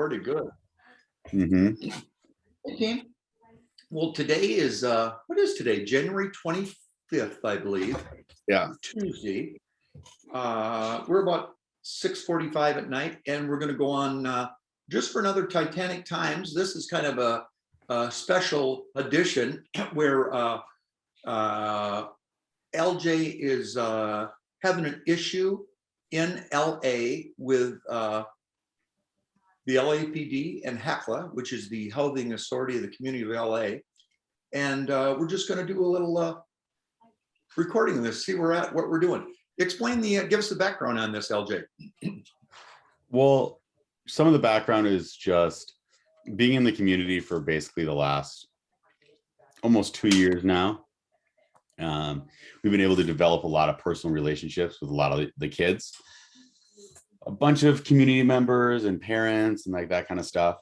recorded. Good. Mm-hmm. Okay. Well, today is what is today? January 25th, I believe. Yeah. Tuesday. We're about 6:45 at night, and we're going to go on just for another Titanic Times. This is kind of a special edition where LJ is having an issue in LA with the LAPD and HACLA, which is the Housing Authority of the Community of LA. And we're just going to do a little recording of this, see where we're at, what we're doing. Explain give us the background on this, LJ. Well, some of the background is just being in the community for basically the last almost 2 years now. We've been able to develop a lot of personal relationships with a lot of the kids, a bunch of community members and parents and like that kind of stuff.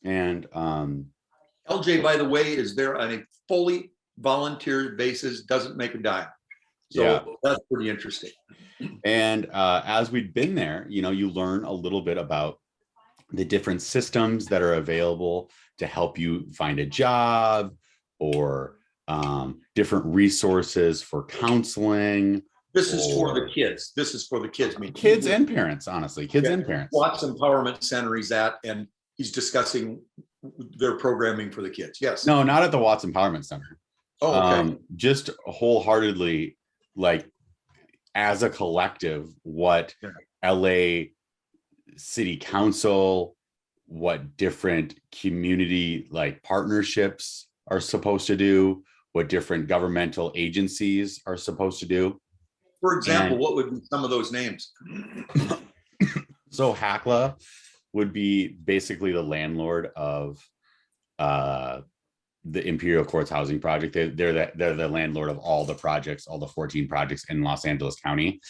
And LJ, by the way, is there on a fully volunteer basis, doesn't make a dime. So yeah, that's pretty interesting. And as we've been there, you learn a little bit about the different systems that are available to help you find a job, or different resources for counseling. This is for the kids. This is for the kids. I mean, kids and parents, honestly, kids and parents. Watts Empowerment Center he's at, and he's discussing their programming for the kids. Yes. No, not at the Watts Empowerment Center. Oh, okay. Just wholeheartedly, like as a collective, what LA City Council, what different community like partnerships are supposed to do, what different governmental agencies are supposed to do. For example, what would be some of those names? So HACLA would be basically the landlord of the Imperial Courts housing project. They're the landlord of all the projects, all the 14 projects in Los Angeles County.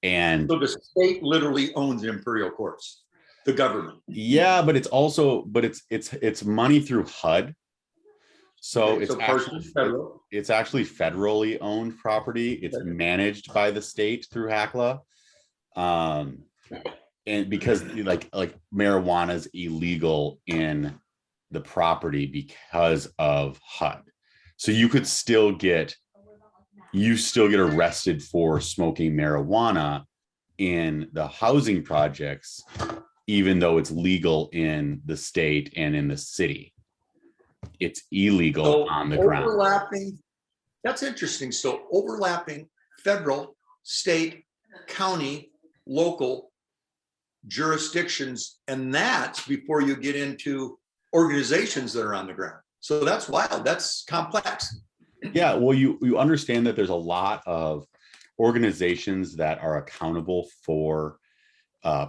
And so the state literally owns Imperial Courts, the government. Yeah, but it's money through HUD. So it's actually federally owned property. It's managed by the state through HACLA. And because like marijuana is illegal in the property because of HUD. So you still get arrested for smoking marijuana in the housing projects, even though it's legal in the state and in the city. It's illegal on the ground. That's interesting. So overlapping federal, state, county, local jurisdictions, and that's before you get into organizations that are on the ground. So that's wild. That's complex. Yeah, well, you understand that there's a lot of organizations that are accountable for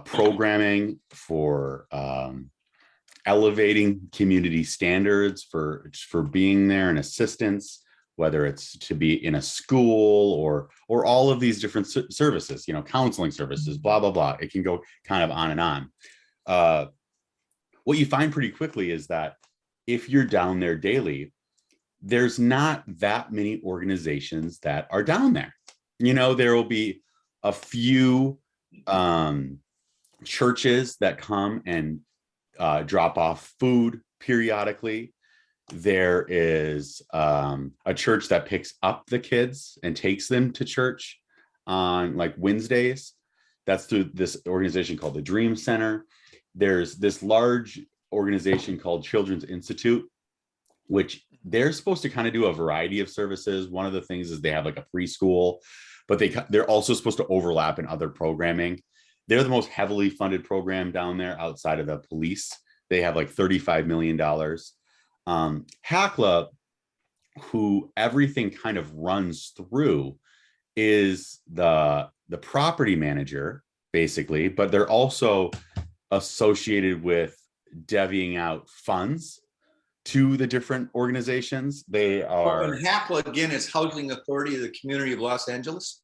programming, for elevating community standards, for being there and assistance, whether it's to be in a school or all of these different services, counseling services, blah, blah, blah. It can go kind of on and on. What you find pretty quickly is that if you're down there daily, there's not that many organizations that are down there. There will be a few churches that come and drop off food periodically. There is a church that picks up the kids and takes them to church on like Wednesdays. That's through this organization called the Dream Center. There's this large organization called Children's Institute, which they're supposed to kind of do a variety of services. One of the things is they have like a preschool, but they're also supposed to overlap in other programming. They're the most heavily funded program down there outside of the police. They have like $35 million. HACLA, who everything kind of runs through, is the property manager, basically, but they're also associated with divvying out funds to the different organizations. They are. And HACLA again is Housing Authority of the Community of Los Angeles.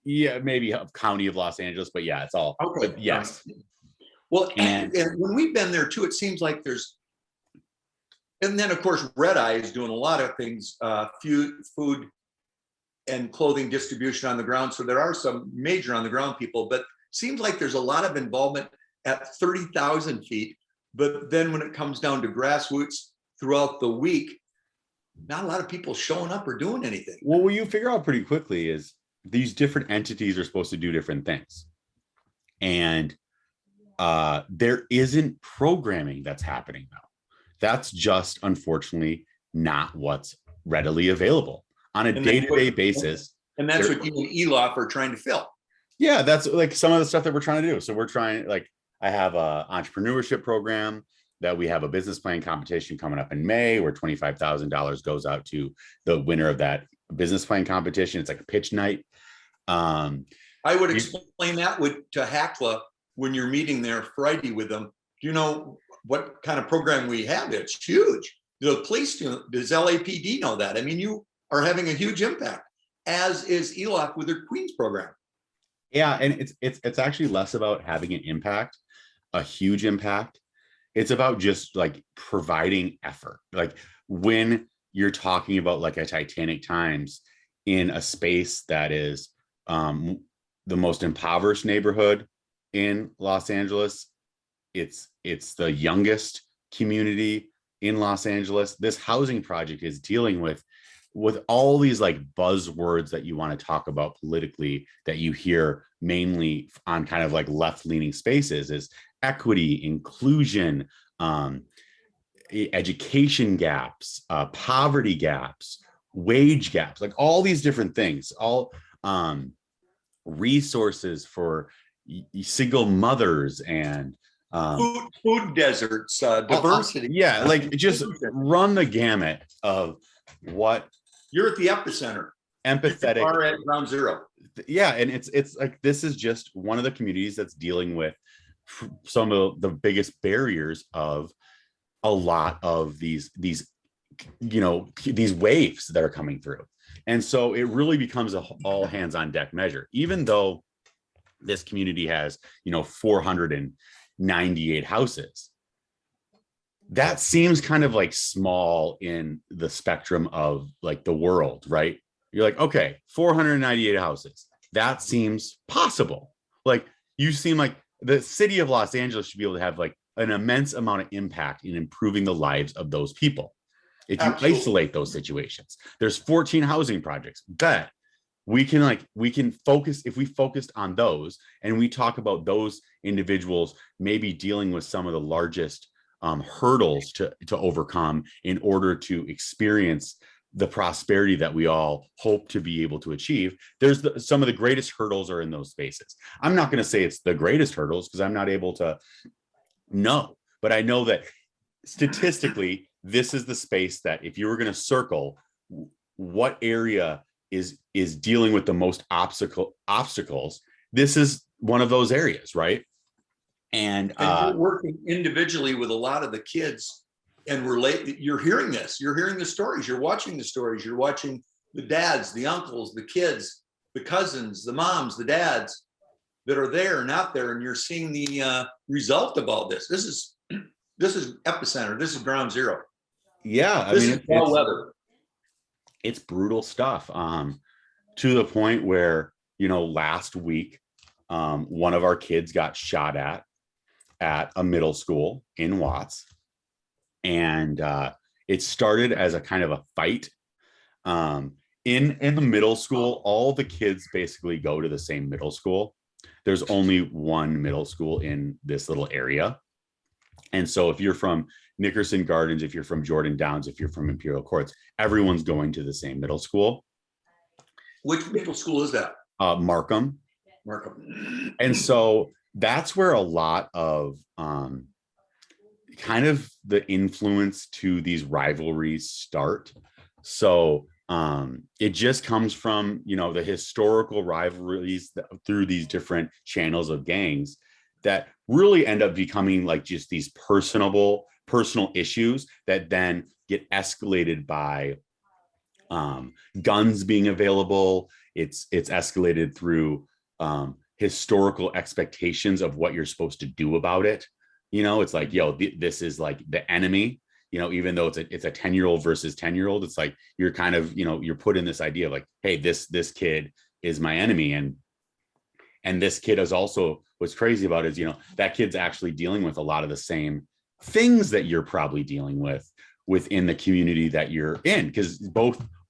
Yeah, maybe County of Los Angeles, but yeah, it's all. Okay. But yes. Well, and when we've been there too, it seems like there's, and then of course Red Eye is doing a lot of things, food and clothing distribution on the ground. So there are some major on the ground people, but seems like there's a lot of involvement at 30,000 feet But then when it comes down to grassroots throughout the week, not a lot of people showing up or doing anything. Well, what you figure out pretty quickly is these different entities are supposed to do different things. And there isn't programming that's happening now. That's just unfortunately not what's readily available on a day-to-day basis. And that's what you and ELOF are trying to fill. Yeah, that's like some of the stuff that we're trying to do. So we're trying, like, I have a entrepreneurship program that we have a business plan competition coming up in May where $25,000 goes out to the winner of that business plan competition. It's like a pitch night. I would explain that to Hackla when you're meeting there Friday with them. Do you know what kind of program we have? It's huge. The police do. Does LAPD know that? I mean, you are having a huge impact, as is ELOC with their Queens program. Yeah, and it's actually less about having an impact, a huge impact. It's about just like providing effort. Like when you're talking about like a Titanic Times in a space that is the most impoverished neighborhood in Los Angeles, it's the youngest community in Los Angeles. This housing project is dealing with all these like buzzwords that you want to talk about politically that you hear mainly on kind of like left-leaning spaces is equity, inclusion, education gaps, poverty gaps, wage gaps, like all these different things, all resources for single mothers and food deserts, diversity. Yeah, like just run the gamut of what you're at the epicenter. Empathetic. Are at ground zero. Yeah, and it's like this is just one of the communities that's dealing with some of the biggest barriers of a lot of these waves that are coming through. And so it really becomes a all hands on deck measure, even though this community has 498 houses. That seems kind of like small in the spectrum of like the world, right? You're like, okay, 498 houses. That seems possible. Like you seem like the city of Los Angeles should be able to have like an immense amount of impact in improving the lives of those people. If you isolate those situations, there's 14 housing projects. Bet we can focus, if we focused on those and we talk about those individuals maybe dealing with some of the largest hurdles to overcome in order to experience the prosperity that we all hope to be able to achieve. There's some of the greatest hurdles are in those spaces. I'm not going to say it's the greatest hurdles because I'm not able to know, but I know that statistically, this is the space that if you were going to circle what area is dealing with the most obstacles, this is one of those areas, right? And you're working individually with a lot of the kids and you're hearing the stories, you're watching the stories, you're watching the dads, the uncles, the kids, the cousins, the moms, the dads that are there and out there, and you're seeing the result of all this. This is epicenter. This is ground zero. Yeah, it's brutal stuff. To the point where last week, one of our kids got shot at a middle school in Watts. And it started as a kind of a fight. In the middle school, all the kids basically go to the same middle school. There's only one middle school in this little area. And so if you're from Nickerson Gardens, if you're from Jordan Downs, if you're from Imperial Courts, everyone's going to the same middle school. Which middle school is that? Markham. And so that's where a lot of kind of the influence to these rivalries start. So it just comes from the historical rivalries through these different channels of gangs that really end up becoming like just these personal issues that then get escalated by guns being available. It's escalated through historical expectations of what you're supposed to do about it. It's like, this is like the enemy, even though it's a 10-year-old versus 10-year-old, it's like, you're kind of, you're put in this idea of like, hey, this kid is my enemy. And this kid is also, what's crazy about it is, that kid's actually dealing with a lot of the same things that you're probably dealing with within the community that you're in, because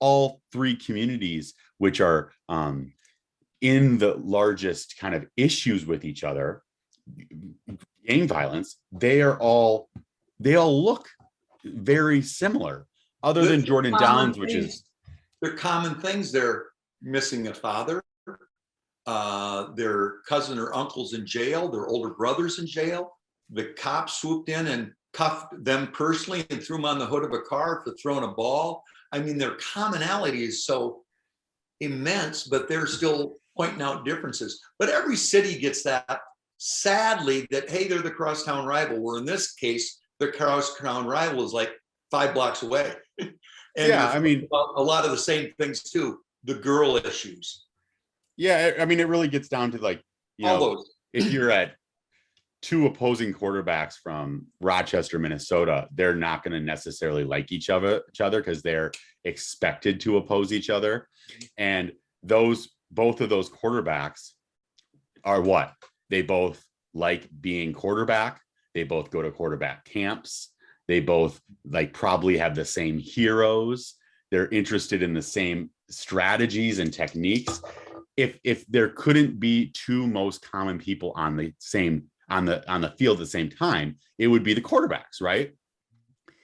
all three communities, which are in the largest kind of issues with each other, gang violence, they all look very similar, other than Jordan Downs, which is they're common things. They're missing a father, their cousin or uncle's in jail, their older brother's in jail. The cops swooped in and cuffed them personally and threw them on the hood of a car for throwing a ball. I mean, their commonality is so immense, but they're still pointing out differences. But every city gets that, sadly, that, hey, they're the crosstown rival, where in this case, the crosstown rival is like 5 blocks away. And yeah, I mean, a lot of the same things too, the girl issues. Yeah, I mean, it really gets down to like, if you're at two opposing quarterbacks from Rochester, Minnesota, they're not going to necessarily like each other because they're expected to oppose each other. And both of those quarterbacks are what? They both like being quarterback. They both go to quarterback camps. They both probably have the same heroes. They're interested in the same strategies and techniques. If there couldn't be two most common people on the field at the same time, it would be the quarterbacks, right?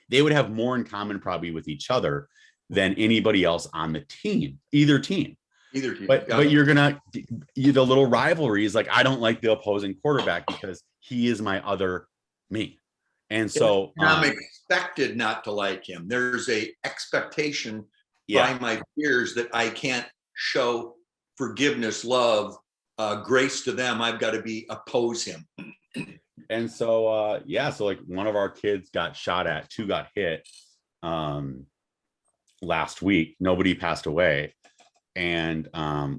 They would have more in common probably with each other than anybody else on the team, either team. But the little rivalry is like, I don't like the opposing quarterback because he is my other me. And so I'm expected not to like him. There's a expectation by my peers that I can't show forgiveness, love, grace to them. I've got to oppose him. And so, so like one of our kids got shot at, 2 got hit last week. Nobody passed away. And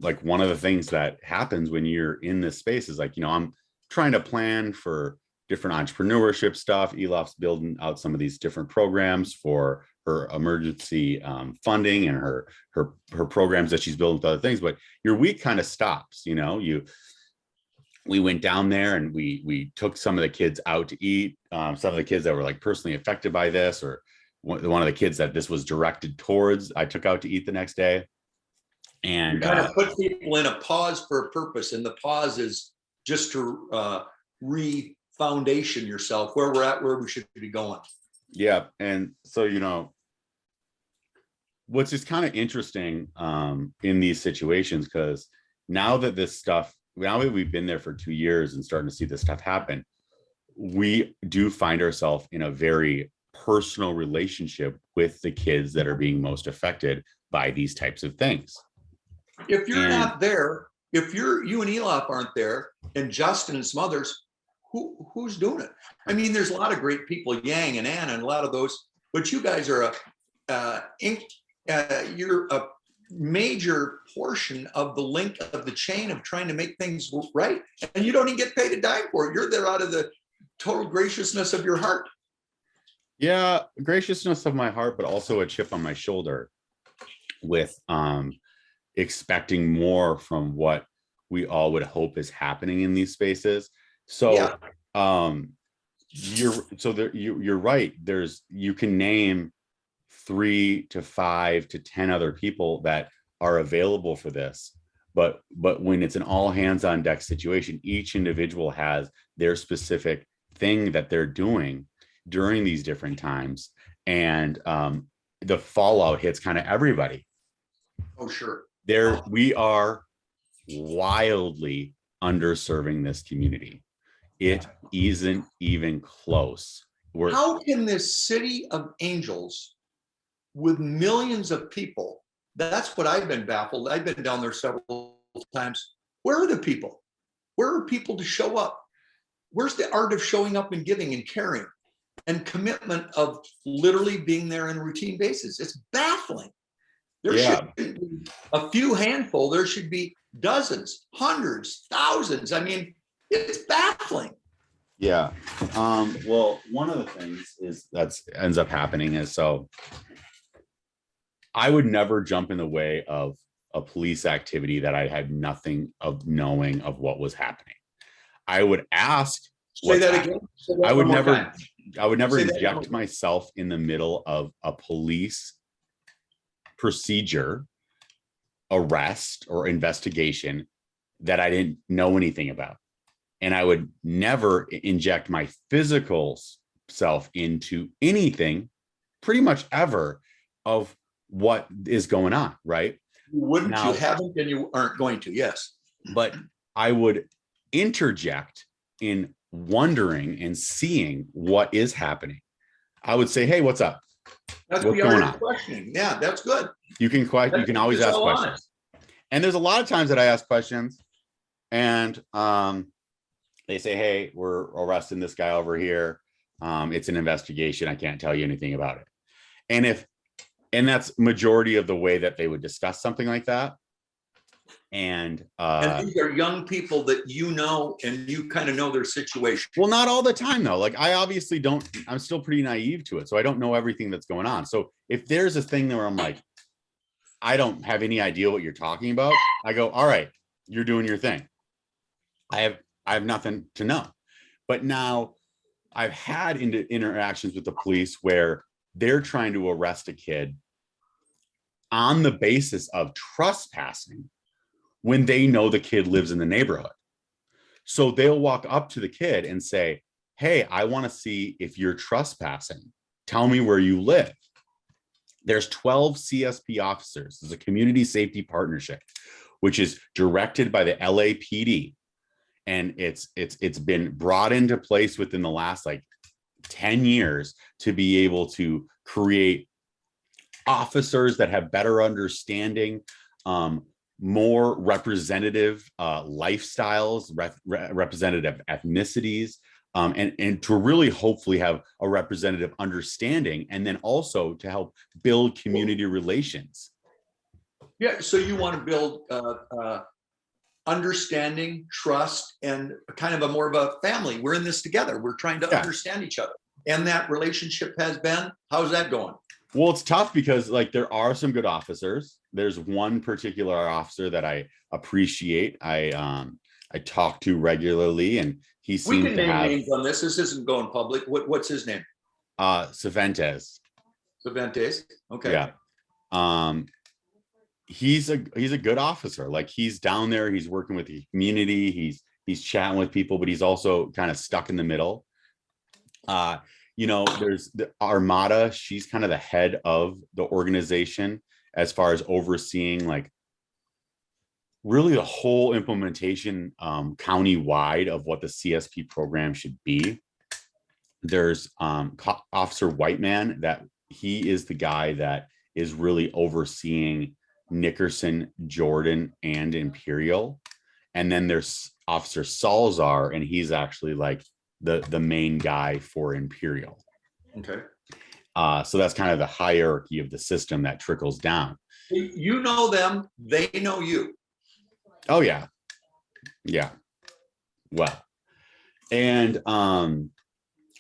like one of the things that happens when you're in this space is like, I'm trying to plan for different entrepreneurship stuff. Elof's building out some of these different programs for her emergency funding and her programs that she's building with other things. But your week kind of stops, we went down there and we took some of the kids out to eat. Some of the kids that were like personally affected by this, or one of the kids that this was directed towards, I took out to eat the next day. And you kind of put people in a pause for a purpose, and the pause is just to re-foundation yourself where we're at, where we should be going. Yeah, and so what's just kind of interesting in these situations, because now that we've been there for 2 years and starting to see this stuff happen, we do find ourselves in a very personal relationship with the kids that are being most affected by these types of things. If you're not there, if you and Elof aren't there, and Justin and some others, who's doing it? I mean, there's a lot of great people, Yang and Anna, and a lot of those, but you guys are you're a major portion of the link of the chain of trying to make things right, and you don't even get paid a dime for it. You're there out of the total graciousness of your heart. Yeah, graciousness of my heart, but also a chip on my shoulder with expecting more from what we all would hope is happening in these spaces. So you're right. You can name 3 to 5 to 10 other people that are available for this, but when it's an all hands on deck situation, each individual has their specific thing that they're doing during these different times, and the fallout hits kind of everybody. Oh, sure. We are wildly underserving this community. It isn't even close. How can this city of angels with millions of people, that's what I've been baffled. I've been down there several times. Where are the people? Where are people to show up? Where's the art of showing up and giving and caring and commitment of literally being there on a routine basis? It's baffling. There should be a few handful. There should be dozens, hundreds, thousands. I mean, it's baffling. Yeah. Well, one of the things ends up happening is, so I would never jump in the way of a police activity that I had nothing of knowing of what was happening. I would ask. Say that again. I would never I would never Say that inject again. myself in the middle of a police procedure, arrest, or investigation that I didn't know anything about. And I would never inject my physical self into anything, pretty much ever, of what is going on, right? You wouldn't, you Now, haven't, and you aren't going to, yes. but I would interject in wondering and seeing what is happening. I would say, hey, what's up? That's What's the art going of on? questioning. Yeah, that's good. You can always It's ask all questions. honest. And there's a lot of times that I ask questions and they say, hey, we're arresting this guy over here. It's an investigation. I can't tell you anything about it. And that's majority of the way that they would discuss something like that. And these are young people that you know, and you kind of know their situation. well, not all the time though. Like I obviously don't, I'm still pretty naive to it. So I don't know everything that's going on. So if there's a thing where I'm like, I don't have any idea what you're talking about, I go, all right, you're doing your thing. I have nothing to know. But now I've had interactions with the police where they're trying to arrest a kid on the basis of trespassing when they know the kid lives in the neighborhood. So they'll walk up to the kid and say, hey, I want to see if you're trespassing. Tell me where you live. There's 12 CSP officers. There's a community safety partnership, which is directed by the LAPD. And it's been brought into place within the last like 10 years to be able to create officers that have better understanding, more representative lifestyles, representative ethnicities, and to really hopefully have a representative understanding, and then also to help build community relations. Yeah, so you want to build understanding, trust, and kind of a more of a family. We're in this together. We're trying to understand each other. And that relationship has been, how's that going? Well, it's tough because like there are some good officers. There's one particular officer that I appreciate. I talk to regularly, and he seems we can to name have names on this. This isn't going public. What's his name? Cervantes. Cervantes. Okay. Yeah. He's a good officer. Like he's down there, he's working with the community, he's chatting with people, but he's also kind of stuck in the middle. There's the Armada. She's kind of the head of the organization as far as overseeing like really the whole implementation county-wide of what the CSP program should be. There's Officer Whiteman, that he is the guy that is really overseeing Nickerson, Jordan, and Imperial. And then there's Officer Salzar, and he's actually like the main guy for Imperial. Okay. So that's kind of the hierarchy of the system that trickles down. You know them, they know you. Oh yeah. Yeah. Well, and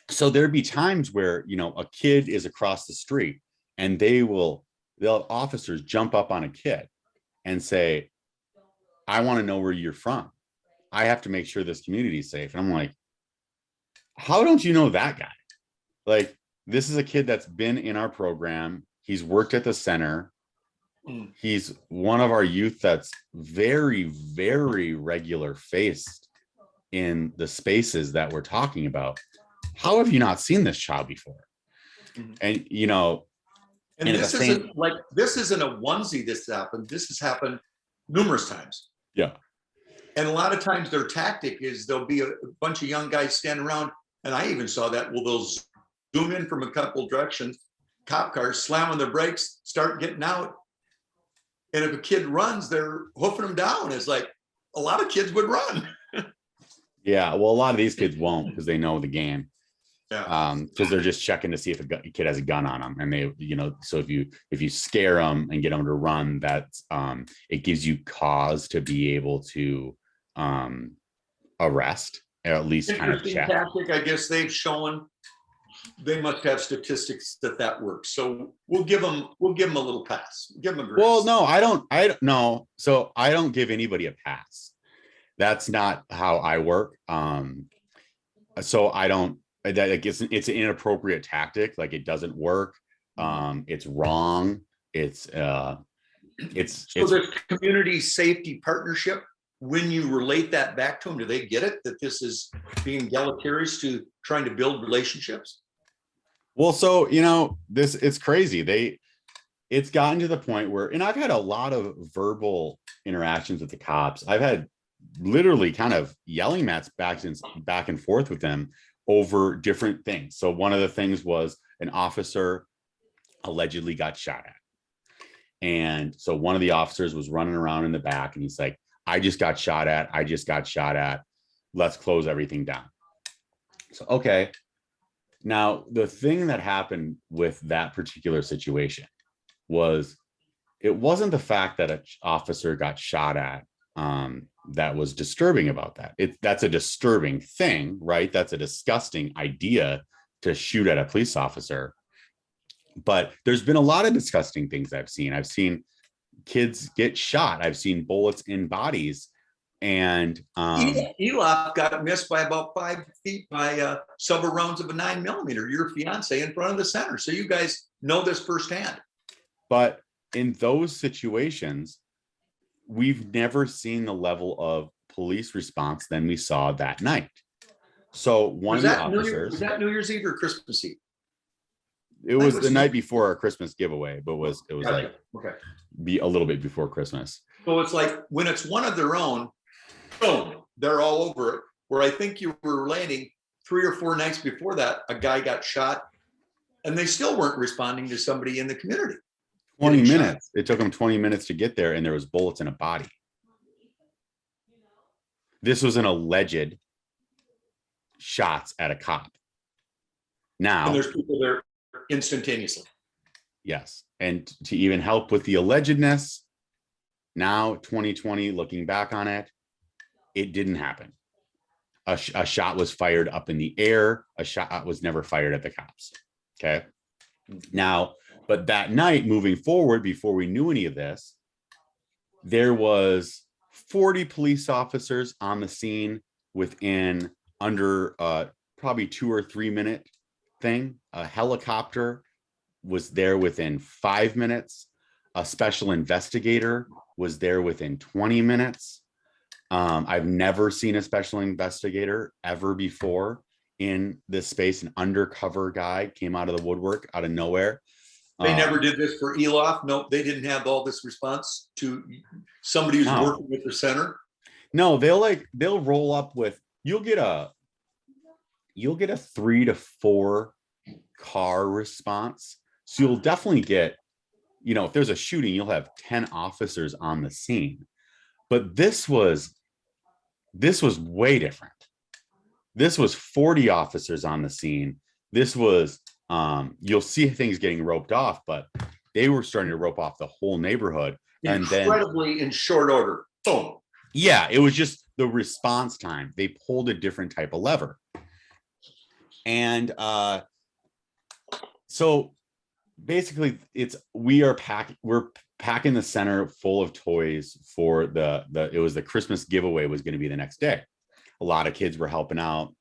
so there'd be times where, a kid is across the street and they'll officers jump up on a kid and say, I want to know where you're from. I have to make sure this community is safe. And I'm like, how don't you know that guy? Like, this is a kid that's been in our program. He's worked at the center. He's one of our youth that's very, very regular faced in the spaces that we're talking about. How have you not seen this child before? And, and this isn't a onesie this happened. This has happened numerous times. Yeah. And a lot of times their tactic is there'll be a bunch of young guys standing around. And I even saw that. Well, they'll zoom in from a couple directions, cop cars slamming their brakes, start getting out. And if a kid runs, they're hoofing them down. It's like a lot of kids would run. Yeah. Well, a lot of these kids won't because they know the game. Yeah. Because they're just checking to see if a kid has a gun on them, and they, so if you scare them and get them to run, that's it gives you cause to be able to arrest, or at least kind of check. Tactic, I guess they've shown. They must have statistics that works. So we'll give them a little pass. Give them a grace. Well, no, I don't know. So I don't give anybody a pass. That's not how I work. So I don't that like it's an inappropriate tactic. Like it doesn't work. It's wrong. So It's this community safety partnership, when you relate that back to them, do they get it that this is being deleterious to trying to build relationships? well, so this it's crazy. It's gotten to the point where, and I've had a lot of verbal interactions with the cops. I've had literally kind of yelling matches back and forth with them over different things. So one of the things was an officer allegedly got shot at. And so one of the officers was running around in the back and he's like, I just got shot at. I just got shot at. Let's close everything down. So, okay. Now, the thing that happened with that particular situation was it wasn't the fact that an officer got shot at that was disturbing about that. That's a disturbing thing, right? That's a disgusting idea to shoot at a police officer. But there's been a lot of disgusting things I've seen. I've seen kids get shot. I've seen bullets in bodies. And Elop got missed by about 5 feet by several rounds of a 9mm. Your fiance in front of the center. So you guys know this firsthand. But in those situations, we've never seen the level of police response than we saw that night. So one of the officers, was that New Year's Eve or Christmas Eve? It was the night before our Christmas giveaway, but it was Gotcha. like Okay. be a little bit before Christmas. So it's like when it's one of their own, boom, they're all over it. Where I think you were relating 3 or 4 nights before that, a guy got shot and they still weren't responding to somebody in the community. 20 minutes. It took them 20 minutes to get there and there was bullets in a body. This was an alleged shots at a cop. Now, and there's people there instantaneously. Yes. And to even help with the allegedness, now 2020, looking back on it, it didn't happen. A shot was fired up in the air. A shot was never fired at the cops. Okay. Now, but that night moving forward, before we knew any of this, there was 40 police officers on the scene within under probably 2 or 3 minute thing. A helicopter was there within 5 minutes. A special investigator was there within 20 minutes. I've never seen a special investigator ever before in this space. An undercover guy came out of the woodwork, out of nowhere. They never did this for Elof. Nope, they didn't have all this response to somebody who's working with the center. No, they'll roll up with, you'll get a 3 to 4 car response. So you'll definitely get, if there's a shooting, you'll have 10 officers on the scene. But this was way different. This was 40 officers on the scene. This was, you'll see things getting roped off, but they were starting to rope off the whole neighborhood. Incredibly in short order. Boom. Yeah, it was just the response time. They pulled a different type of lever. And so basically we're packing the center full of toys for it was the Christmas giveaway was going to be the next day. A lot of kids were helping out.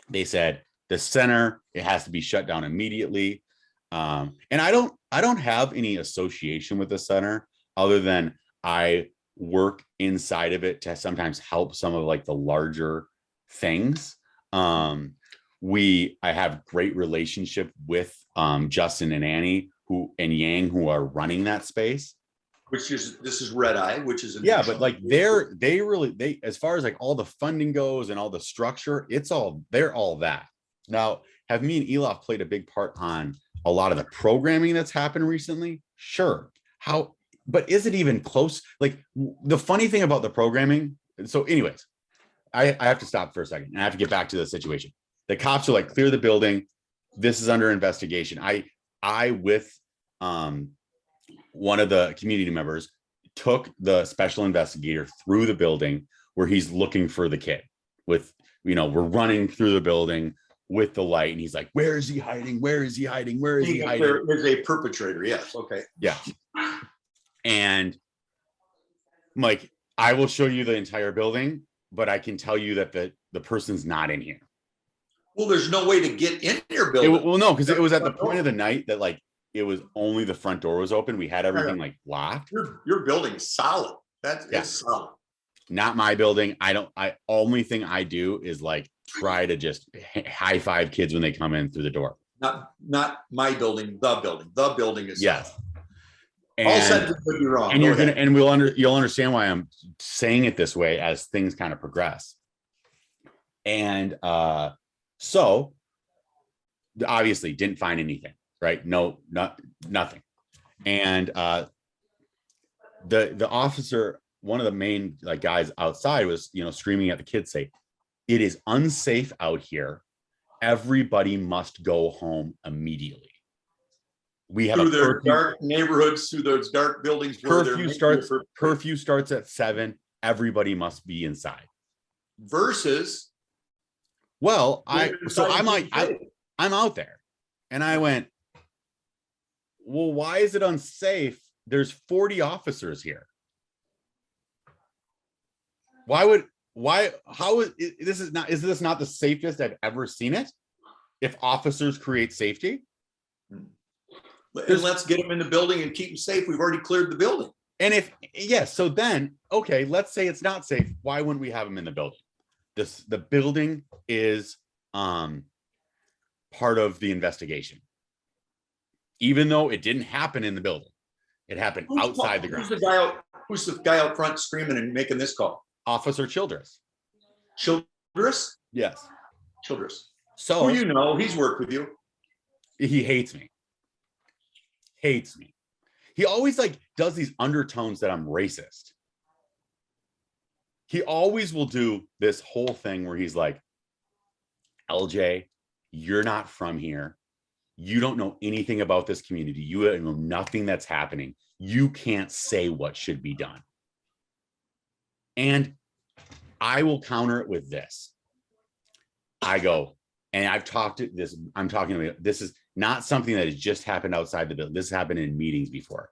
They said the center, it has to be shut down immediately. And I don't have any association with the center other than I work inside of it to sometimes help some of like the larger things. I have great relationship with Justin and Annie and Yang who are running that space. This is Red Eye, which is but like they as far as like all the funding goes and all the structure, they're all that. Now, have me and Elof played a big part on a lot of the programming that's happened recently? Sure. But is it even close? Like the funny thing about the programming. So anyways, I have to stop for a second and I have to get back to the situation. The cops are like, clear the building. This is under investigation. I with one of the community members took the special investigator through the building where he's looking for the kid with, we're running through the building with the light. And he's like, where is he hiding? Where is he hiding? Where is he hiding? There is a perpetrator. Yes. Okay. Yeah. And I'm like, I will show you the entire building, but I can tell you that the person's not in here. Well, there's no way to get in your It, building. well, no, because it was at the point of the night that like it was only the front door was open. We had everything like locked. Your building is solid. That Yeah. is solid. Not my building. I only thing I do is like try to just high five kids when they come in through the door. Not my building, the building. The building is Yes. solid. All sentences could be wrong. And Go you're gonna ahead. and you'll understand why I'm saying it this way as things kind of progress. And so obviously didn't find anything, right? No, nothing. And the officer, one of the main like guys outside was, you know, screaming at the kids, say, "It is unsafe out here. Everybody must go home immediately." We have Through a their curfew. dark neighborhoods, through those dark buildings. Curfew starts at 7. Everybody must be inside. Versus. Well, I'm out there, and I went, well, why is it unsafe? There's 40 officers here. Is this not the safest I've ever seen it? If officers create safety? And let's get them in the building and keep them safe. We've already cleared the building. And yes, so then, okay, let's say it's not safe. Why wouldn't we have them in the building? The building is part of the investigation. Even though it didn't happen in the building. It happened outside the grounds. Who's the guy out front screaming and making this call? Officer Childress. Childress? Yes. Childress. So who you know, he's worked with you. He hates me. Hates me. He always like does these undertones that I'm racist. He always will do this whole thing where he's like, LJ, you're not from here. You don't know anything about this community. You know nothing that's happening. You can't say what should be done. And I will counter it with this. I go, and I've talked to this, I'm talking about, this is not something that has just happened outside the building. This happened in meetings before.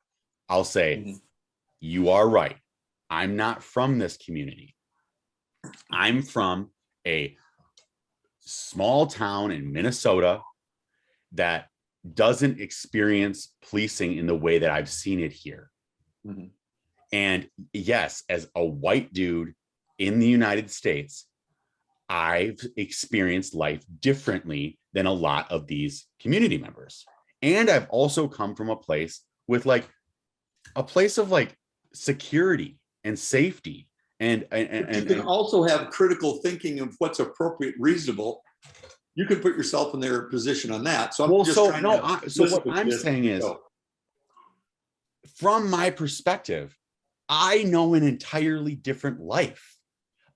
I'll say, you are right. I'm not from this community. I'm from a small town in Minnesota that doesn't experience policing in the way that I've seen it here. Mm-hmm. And yes, as a white dude in the United States, I've experienced life differently than a lot of these community members. And I've also come from a place with like a place of like security and safety. And you can also have critical thinking of what's appropriate, reasonable. You can put yourself in their position on that. So what I'm saying is, from my perspective, I know an entirely different life.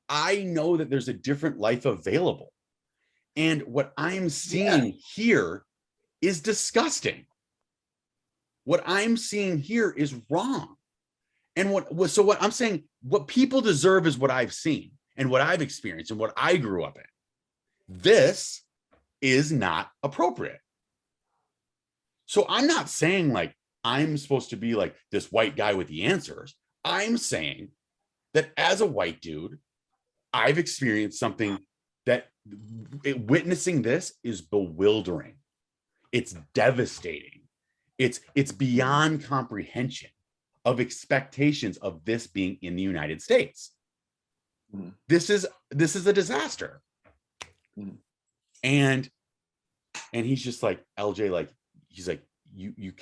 I know that there's a different life available. And what I'm seeing here is disgusting. What I'm seeing here is wrong. And what I'm saying, what people deserve is what I've seen and what I've experienced and what I grew up in. This is not appropriate. So I'm not saying like I'm supposed to be like this white guy with the answers. I'm saying that as a white dude, I've experienced something that witnessing this is bewildering. It's devastating. It's beyond comprehension of expectations of this being in the United States. Mm-hmm. This is a disaster. Mm-hmm. And he's just like, LJ, like, he's like, you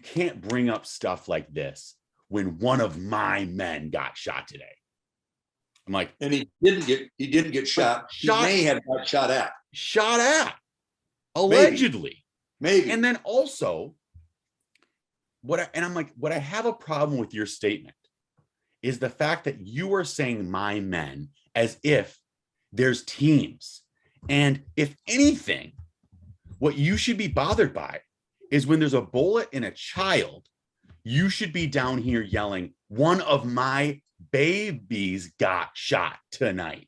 can't bring up stuff like this when one of my men got shot today. I'm like, and he didn't get shot. He may have got shot at. Allegedly. Maybe. And then also, I'm like, what I have a problem with your statement is the fact that you are saying my men as if there's teams. And if anything, what you should be bothered by is when there's a bullet in a child, you should be down here yelling, one of my babies got shot tonight.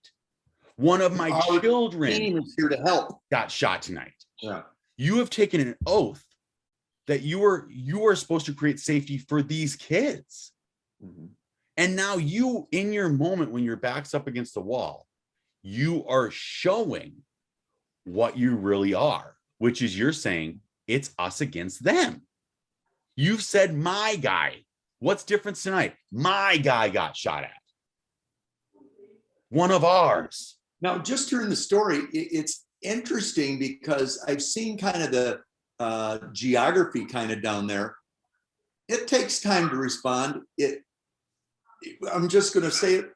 One of my children is here to help. Got shot tonight. Yeah. You have taken an oath that you are supposed to create safety for these kids. Mm-hmm. And now you, in your moment when your back's up against the wall, you are showing what you really are, which is you're saying it's us against them. You've said my guy. What's different tonight? My guy got shot at. One of ours. Now, just hearing the story, it's interesting because I've seen kind of the geography kind of down there. It takes time to respond. I'm just going to say it.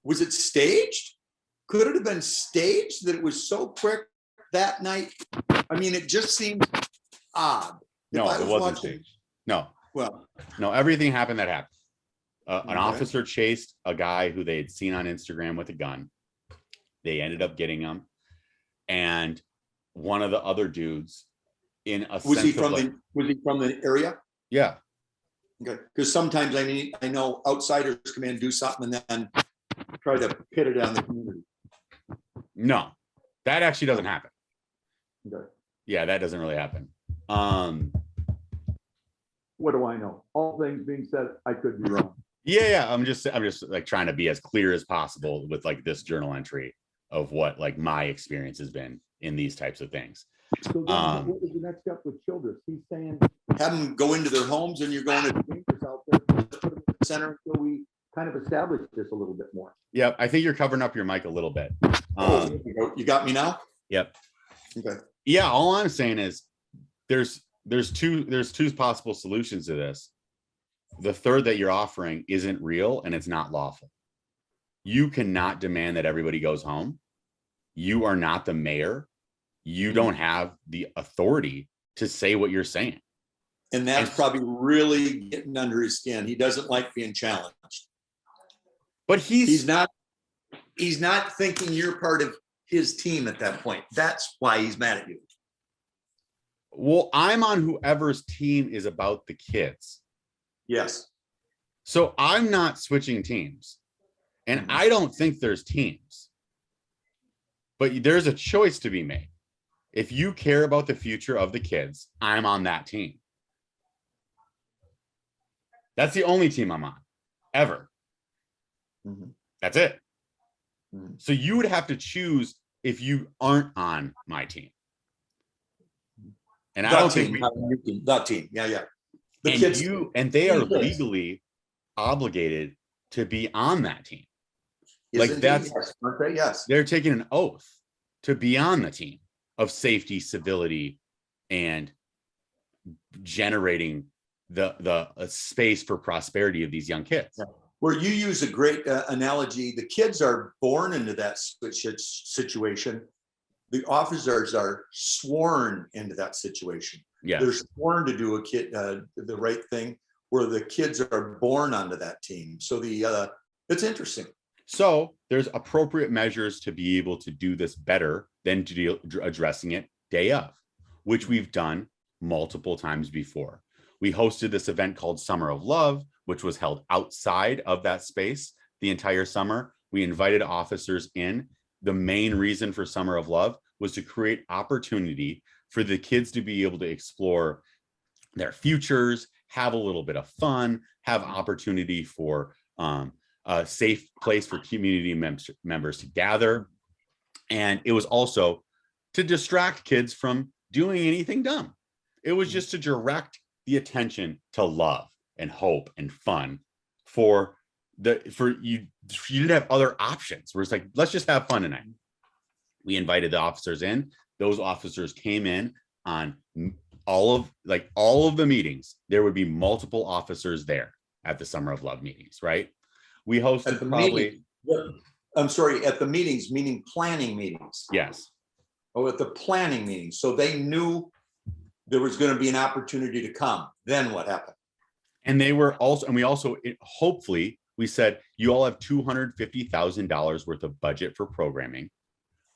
Was it staged? Could it have been staged that it was so quick that night? I mean, it just seems odd. No, it wasn't staged. No. Well, no, everything happened that happened. An Okay. officer chased a guy who they had seen on Instagram with a gun. They ended up getting him. And one of the other dudes in a was he sense of from like, was he from the area? yeah, Okay, because sometimes I know outsiders come in and do something and then try to pit it on the community. no, that actually doesn't happen. Okay. Yeah, that doesn't really happen. What do I know? All things being said, I could be wrong. Yeah, I'm just like trying to be as clear as possible with like this journal entry of what like my experience has been in these types of things. So then, what was the next step with Childress? He's saying have them go into their homes, and you're going to the neighbors out there, put them in the center until we kind of establish this a little bit more. Yeah, I think you're covering up your mic a little bit. You got me now? Yep. Okay. Yeah, all I'm saying is there's two possible solutions to this. The third that you're offering isn't real and it's not lawful. You cannot demand that everybody goes home. You are not the mayor. You don't have the authority to say what you're saying. And that's probably really getting under his skin. He doesn't like being challenged. But he's not thinking you're part of his team at that point. That's why he's mad at you. Well, I'm on whoever's team is about the kids. Yes. So I'm not switching teams. And I don't think there's teams. But there's a choice to be made. If you care about the future of the kids, I'm on that team. That's the only team I'm on, ever. That's it. So you would have to choose if you aren't on my team. And I don't think that team. Yeah. The and kids, and they are legally obligated to be on that team. Like that's yes. They're taking an oath to be on the team of safety, civility, and generating the space for prosperity of these young kids. Yeah. Where you use a great analogy, the kids are born into that situation. The officers are sworn into that situation. Yeah, they're sworn to do the right thing. Where the kids are born onto that team. So it's interesting. So there's appropriate measures to be able to do this better than to addressing it day of, which we've done multiple times before. We hosted this event called Summer of Love, which was held outside of that space the entire summer. We invited officers in. The main reason for Summer of Love was to create opportunity for the kids to be able to explore their futures, have a little bit of fun, have opportunity for a safe place for community members to gather. And it was also to distract kids from doing anything dumb. It was just to direct the attention to love and hope and fun for you didn't have other options. Where it's like, let's just have fun tonight. We invited the officers in. Those officers came in on all of the meetings. There would be multiple officers there at the Summer of Love meetings, right? We hosted at the meetings, meaning planning meetings. Yes. Oh, at the planning meetings. So they knew there was going to be an opportunity to come. Then what happened? And hopefully we said, you all have $250,000 worth of budget for programming.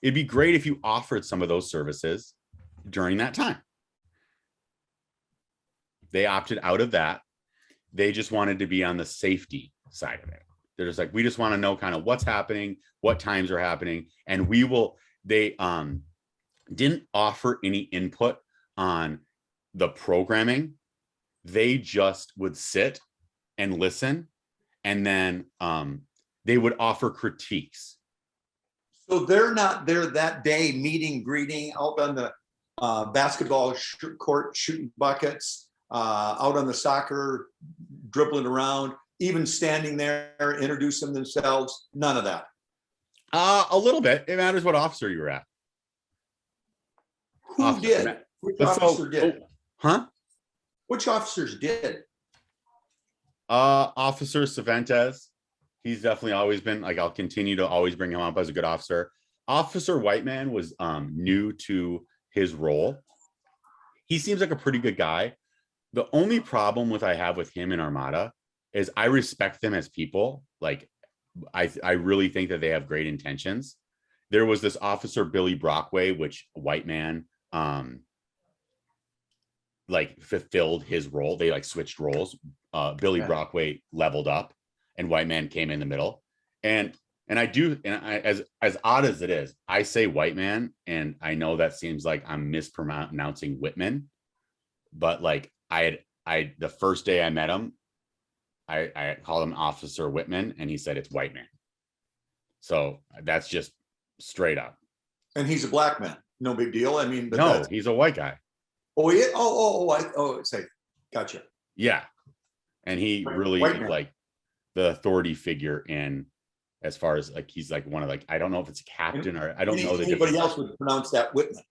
It'd be great if you offered some of those services during that time. They opted out of that. They just wanted to be on the safety side of it. They're just like, we just want to know kind of what's happening, what times are happening. And they didn't offer any input on the programming. They just would sit and listen. And then they would offer critiques. So they're not there that day, meeting, greeting, out on the basketball court, shooting buckets, out on the soccer, dribbling around, even standing there, introducing themselves. None of that. A little bit. It matters what officer you were at. Who Officer. did? Which But officer did? Huh? Which officers did? Officer Cervantes. He's definitely always been like, I'll continue to always bring him up as a good officer. Officer Whiteman was new to his role. He seems like a pretty good guy. The only problem I have with him and Armada is I respect them as people. Like, I really think that they have great intentions. There was this officer Billy Brockway, which Whiteman like fulfilled his role. They like switched roles. Billy Brockway leveled up, and Whiteman came in the middle. And as odd as it is, I say Whiteman, and I know that seems like I'm mispronouncing Whitman, but like the first day I met him, I called him Officer Whitman, and he said it's Whiteman. So that's just straight up. And he's a black man. No big deal. I mean, but no, he's a white guy. Oh yeah. Say, gotcha. Yeah, and he really like the authority figure in, as far as like he's like one of like, I don't know if it's a captain or I don't know that anybody else would pronounce that Whitman.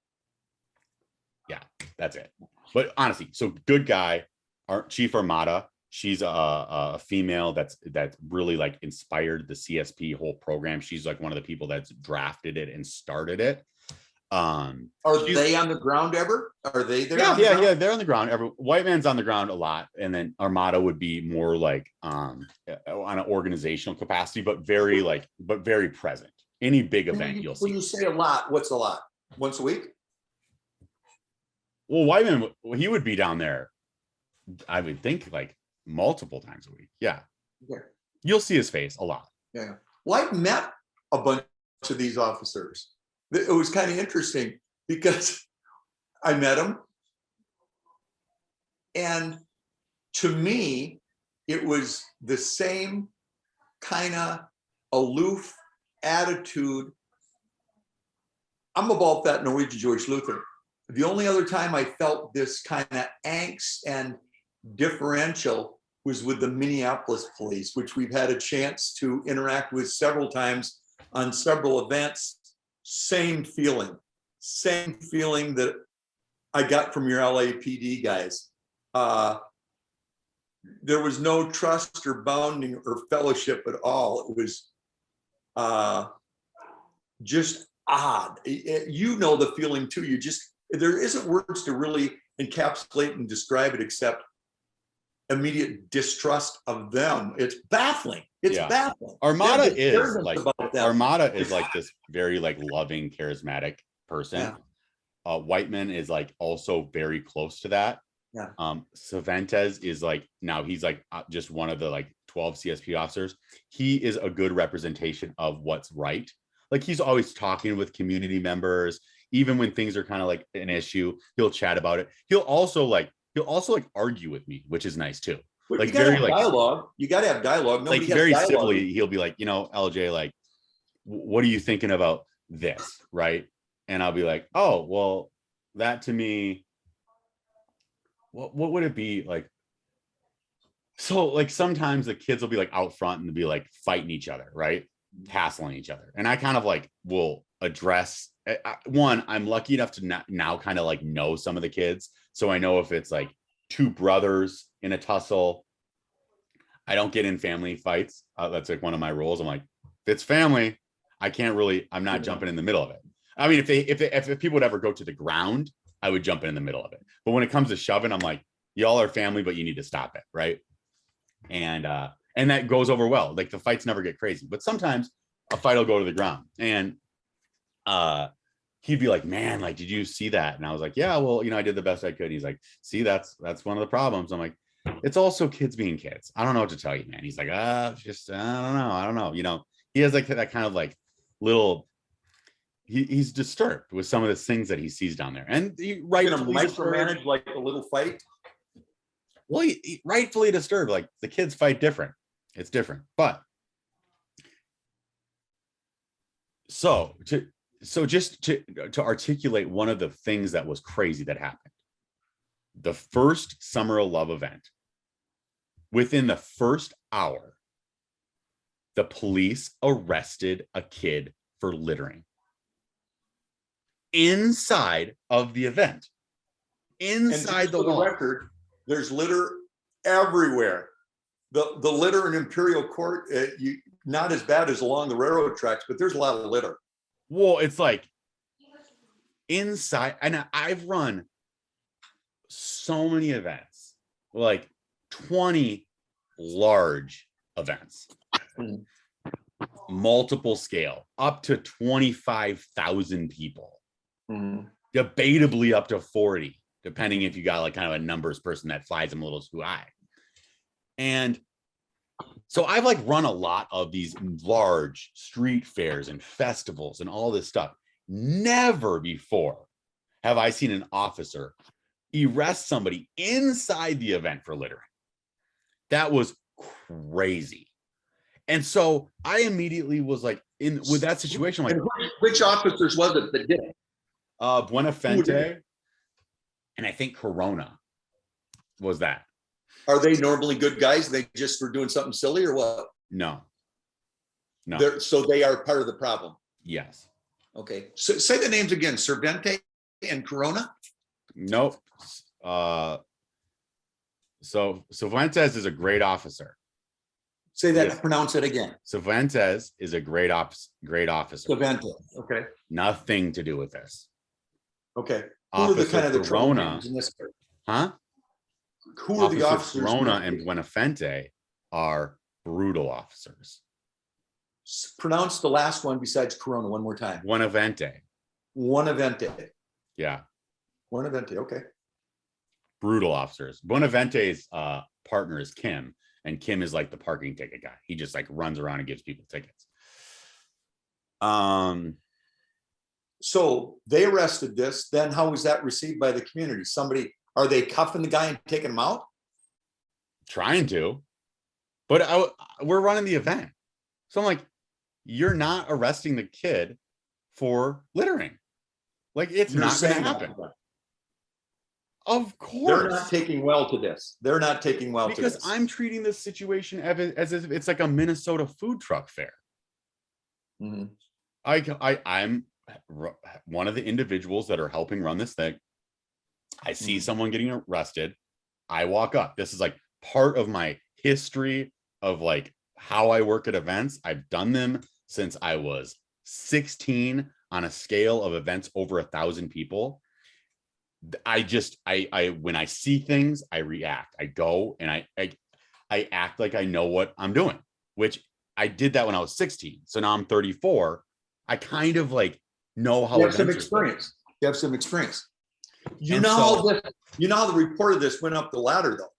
Yeah, that's it. But honestly, so good guy. Our Chief Armada, she's a female that's really like inspired the CSP whole program. She's like one of the people that's drafted it and started it. Are they on the ground ever? Are they there? Yeah, they're on the ground. Whiteman's on the ground a lot, and then Armada would be more like on an organizational capacity, but very present. Any big event you'll see. When you say a lot, what's a lot? Once a week? Well, Whiteman, he would be down there, I would think, like multiple times a week. Yeah. Okay. You'll see his face a lot. Yeah. Well, I've met a bunch of these officers. It was kind of interesting because I met them, and to me, it was the same kind of aloof attitude. I'm about that Norwegian George Luther. The only other time I felt this kind of angst and differential was with the Minneapolis police, which we've had a chance to interact with several times on several events. Same feeling that I got from your LAPD guys. There was no trust or bonding or fellowship at all. It was just odd. You know the feeling too. There isn't words to really encapsulate and describe it except immediate distrust of them. It's baffling. It's baffling. Armada is like this very like loving, charismatic person. Yeah. Whiteman is like also very close to that. Yeah. Cervantes is like, now he's like just one of the like 12 CSP officers. He is a good representation of what's right. Like he's always talking with community members, even when things are kind of like an issue, he'll chat about it. He'll also argue with me, which is nice too. Well, like you gotta very have like dialogue. You got to have dialogue. Nobody like very dialogue. Civilly, he'll be like, LJ, like, what are you thinking about this, right? And I'll be like, oh, well, that to me, what would it be like? So like sometimes the kids will be like out front and they'll be like fighting each other, right? Hassling each other, and I kind of like will address one. I'm lucky enough to now kind of like know some of the kids, so I know if it's like two brothers in a tussle. I don't get in family fights. That's like one of my rules. I'm like, if it's family, I'm not jumping in the middle of it. I mean, if people would ever go to the ground, I would jump in the middle of it. But when it comes to shoving, I'm like, y'all are family, but you need to stop it, right? And that goes over well. Like the fights never get crazy, but sometimes a fight will go to the ground. And he'd be like, man, like, did you see that? And I was like, yeah, well, I did the best I could. He's like, see, that's one of the problems. I'm like, it's also kids being kids. I don't know what to tell you, man. He's like, I don't know. He has like that kind of like little, he's disturbed with some of the things that he sees down there. And he rightfully micromanage like a little fight. Well, he rightfully disturbed. Like the kids fight different. It's different. But So just to articulate one of the things that was crazy that happened. The first Summer of Love event, within the first hour, the police arrested a kid for littering inside of the event. Inside the wall. Record, there's litter everywhere. The litter in Imperial Court, not as bad as along the railroad tracks, but there's a lot of litter. Well, it's like inside, and I've run so many events, like 20 large events, multiple scale, up to 25,000 people, debatably up to 40, depending if you got like kind of a numbers person that flies them a little too high. And so I've like run a lot of these large street fairs and festivals and all this stuff. Never before have I seen an officer arrest somebody inside the event for littering. That was crazy. And so I immediately was like, with that situation, like, which officers was it that did it? Buenafente, and I think Corona was that. Are they normally good guys? They just were doing something silly or what? No. So they are part of the problem. Yes. Okay. So say the names again. Cervente and Corona? Nope. So Fuentes is a great officer. Say that. Yes. Pronounce it again. Fuentes is a great officer. Cervente. Okay. Nothing to do with this. Okay. Who are the kind of the Corona in this case? Huh? Who are the officers? Corona and Buenafente are brutal officers. Pronounce the last one besides Corona one more time. Buenavente. Yeah. Buenavente. Okay. Brutal officers. Buenavente's partner is Kim, and Kim is like the parking ticket guy. He just like runs around and gives people tickets. So they arrested this. Then how was that received by the community? Are they cuffing the guy and taking him out? Trying to, but we're running the event. So I'm like, you're not arresting the kid for littering. Like, it's not going to happen. Of course. They're not taking well to this. Because I'm treating this situation as if it's like a Minnesota food truck fair. Mm-hmm. I'm one of the individuals that are helping run this thing. I see someone getting arrested. I walk up. This is like part of my history of like how I work at events. I've done them since I was 16 on a scale of events over 1,000 people. When I see things, I react. I go and I act like I know what I'm doing, which I did that when I was 16. So now I'm 34. I kind of like know how. You have some experience. You know how the report of this went up the ladder, though.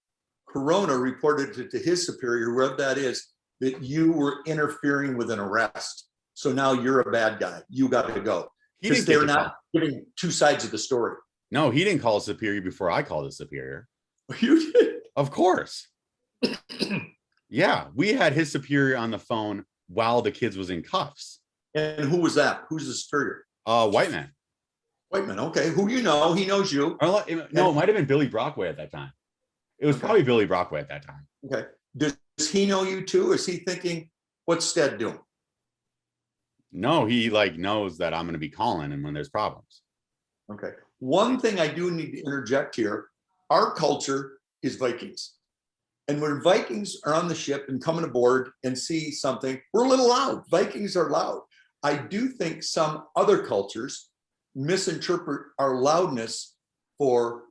Corona reported it to his superior, whoever that is, that you were interfering with an arrest. So now you're a bad guy. You got to go. Because they're not giving two sides of the story. No, he didn't call a superior before I called a superior. You did? Of course. Yeah, we had his superior on the phone while the kids was in cuffs. And who was that? Who's the superior? White man. Whiteman, okay. Who you know? He knows you. No, it might have been Billy Brockway at that time. It was probably Billy Brockway at that time. Okay. Does he know you too? Is he thinking, what's Stead doing? No, he like knows that I'm going to be calling him when there's problems. Okay. One thing I do need to interject here, our culture is Vikings. And when Vikings are on the ship and coming aboard and see something, we're a little loud. Vikings are loud. I do think some other cultures misinterpret our loudness for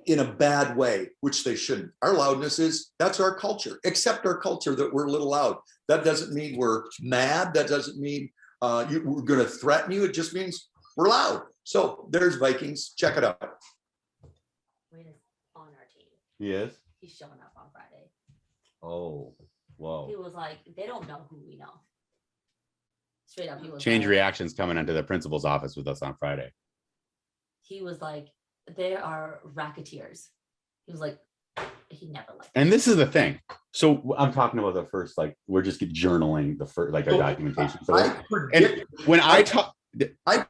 in a bad way, which they shouldn't. Our loudness that's our culture. Accept our culture that we're a little loud. That doesn't mean we're mad. That doesn't mean we're going to threaten you. It just means we're loud. So there's Vikings. Check it out. Wayne is on our team. He is? He's showing up on Friday. Oh, whoa. He was like, they don't know who we know. Straight up, he was Change like, reactions coming into the principal's office with us on Friday. He was like, they are racketeers. He was like, he never liked. And this is the thing. So I'm talking about the first, like, we're just journaling the first, like, our documentation. So, and when I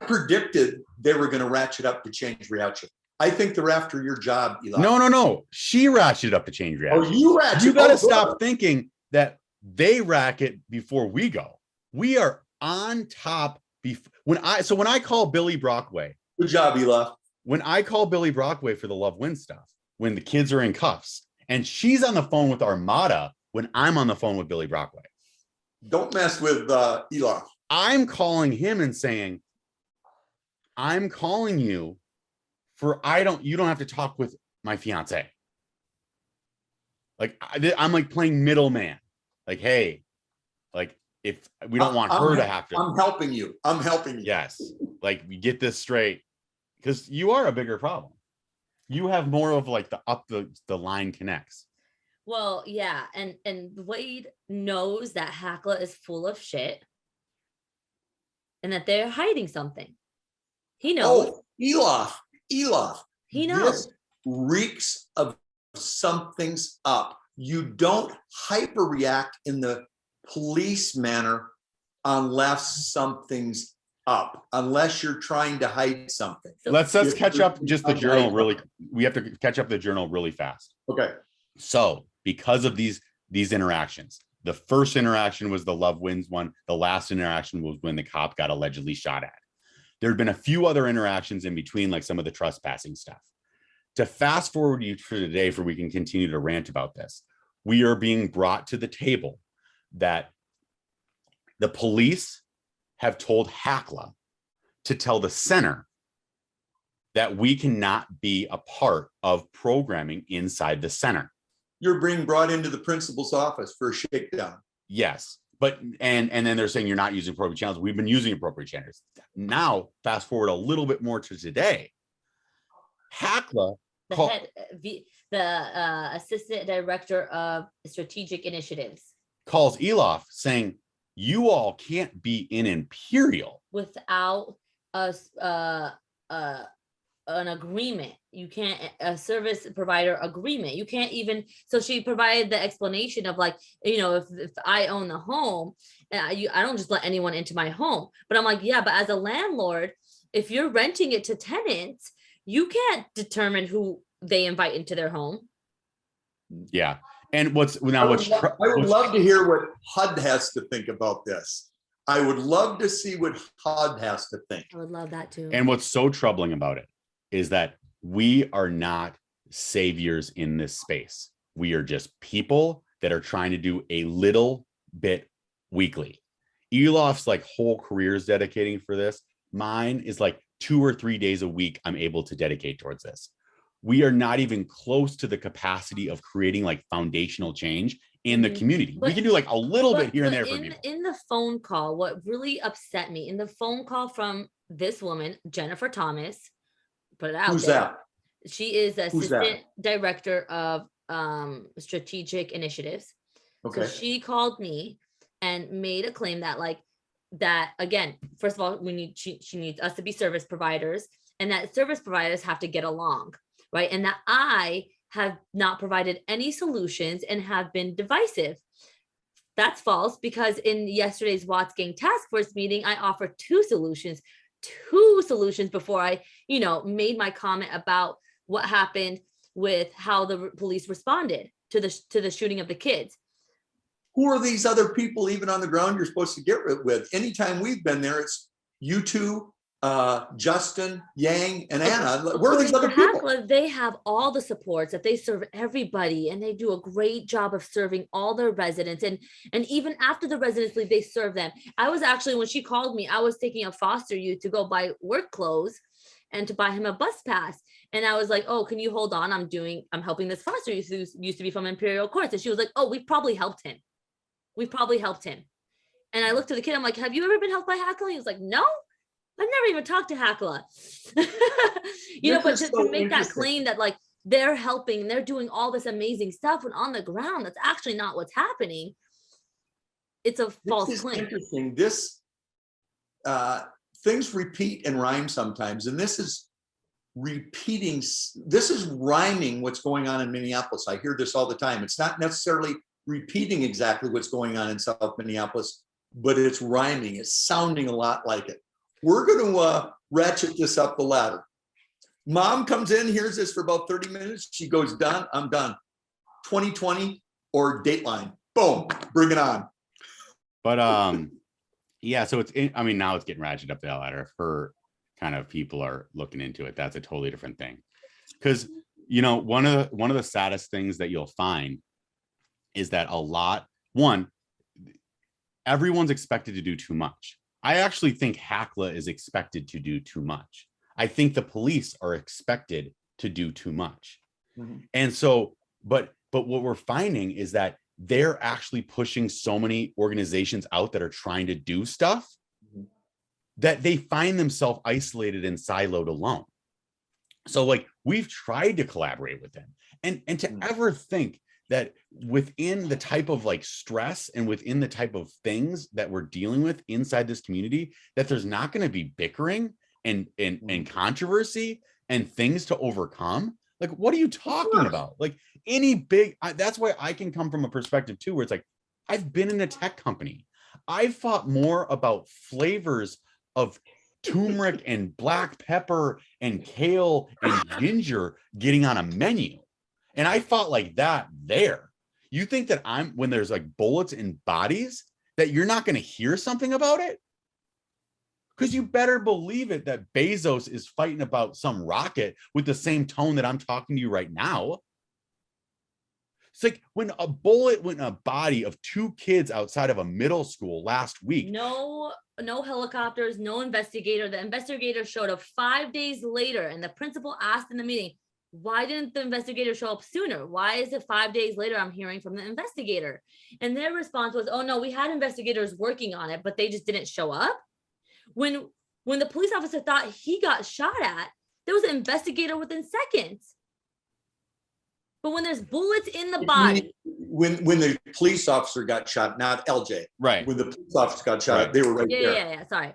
predicted they were going to ratchet up to change reaction. I think they're after your job, Eli. no. She ratcheted up to change reaction. Oh, you ratchet. You got to stop thinking that they racket before we go. We are on top. When I call Billy Brockway. Good job, Eli. When I call Billy Brockway for the Love Win stuff, when the kids are in cuffs, and she's on the phone with Armada when I'm on the phone with Billy Brockway. Don't mess with Eli. I'm calling him and saying, I'm calling you for you don't have to talk with my fiance. Like I'm like playing middleman. Like, hey, like if we don't want her to have to. I'm helping you. Yes. Like we get this straight because you are a bigger problem. You have more of like the line connects. Well, yeah, and Wade knows that Hackla is full of shit and that they're hiding something. He knows. Oh, Eli. He knows. This reeks of something's up. You don't hyperreact in the police manner unless something's up, unless you're trying to hide something. Let's catch up just the journal really. We have to catch up the journal really fast. Okay. So because of these interactions, the first interaction was the Love Wins one. The last interaction was when the cop got allegedly shot at. There had been a few other interactions in between, like some of the trespassing stuff. To fast forward you for today, for we can continue to rant about this, we are being brought to the table that the police have told Hackla to tell the center that we cannot be a part of programming inside the center. You're being brought into the principal's office for a shakedown. Yes. But and then they're saying you're not using appropriate channels. We've been using appropriate channels. Now, fast forward a little bit more to today. Hackla, the assistant director of strategic initiatives, calls Elof saying, you all can't be in Imperial without an agreement. You can't, a service provider agreement. You can't even, so she provided the explanation of like, you know, if I own the home, I don't just let anyone into my home. But I'm like, yeah, but as a landlord, if you're renting it to tenants, you can't determine who they invite into their home. Yeah. And I would love to hear what HUD has to think about this. I would love to see what HUD has to think. I would love that too. And what's so troubling about it is that we are not saviors in this space. We are just people that are trying to do a little bit weekly. Elof's like whole career is dedicating for this. Mine is like 2 or 3 days a week I'm able to dedicate towards this. We are not even close to the capacity of creating like foundational change in the community. We can do like a little bit here and there for people. In the phone call, what really upset me in the phone call from this woman, Jennifer Thomas, put it out. Who's that? She is the assistant director of strategic initiatives. Okay. So she called me and made a claim that like that again, first of all, she needs us to be service providers, and that service providers have to get along, right? And that I have not provided any solutions and have been divisive. That's false, because in yesterday's Watts Gang Task Force meeting, I offered two solutions before I, made my comment about what happened with how the police responded to the shooting of the kids. Who are these other people even on the ground you're supposed to get rid with? Anytime we've been there, it's you two, Justin, Yang, and Anna. Where are these other people? Hackla, they have all the supports, that they serve everybody, and they do a great job of serving all their residents. And even after the residents leave, they serve them. I was actually, when she called me, I was taking a foster youth to go buy work clothes and to buy him a bus pass. And I was like, oh, can you hold on? I'm helping this foster youth who used to be from Imperial Courts. And she was like, oh, we've probably helped him. And I looked at the kid, I'm like, have you ever been helped by Hackla? He was like, no, I've never even talked to Hackla. But to make that claim that like they're helping and they're doing all this amazing stuff, when on the ground, that's actually not what's happening. It's a false claim. Interesting. This things repeat and rhyme sometimes. And this is repeating. This is rhyming what's going on in Minneapolis. I hear this all the time. It's not necessarily repeating exactly what's going on in South Minneapolis, but it's rhyming. It's sounding a lot like it. We're going to ratchet this up the ladder. Mom comes in, hears this for about 30 minutes. She goes, done, I'm done. 2020 or Dateline. Boom, bring it on. But yeah, so I mean, now it's getting ratcheted up the ladder. If her kind of people are looking into it, that's a totally different thing. Because, you know, one of the saddest things that you'll find is that everyone's expected to do too much. I actually think Hackla is expected to do too much. I think the police are expected to do too much. Mhm. And so, but what we're finding is that they're actually pushing so many organizations out that are trying to do stuff Mhm. that they find themselves isolated and siloed alone. So like we've tried to collaborate with them and to ever think that within the type of like stress and within the type of things that we're dealing with inside this community, that there's not going to be bickering and controversy and things to overcome. Like, what are you talking about? Like that's why I can come from a perspective too, where it's like, I've been in a tech company. I've fought more about flavors of turmeric and black pepper and kale and ginger getting on a menu. And I fought like that there. You think that when there's like bullets and bodies, that you're not going to hear something about it? Because you better believe it that Bezos is fighting about some rocket with the same tone that I'm talking to you right now. It's like when a bullet went in a body of 2 kids outside of a middle school last week. No helicopters, no investigator. The investigator showed up 5 days later, and the principal asked in the meeting, why didn't the investigator show up sooner? Why is it 5 days later I'm hearing from the investigator? And their response was, oh no, we had investigators working on it, but they just didn't show up. When the police officer thought he got shot at, there was an investigator within seconds. But when there's bullets in the body. When the police officer got shot, not LJ. Right. When the police officer got shot, Right. They were right there. Yeah. Sorry.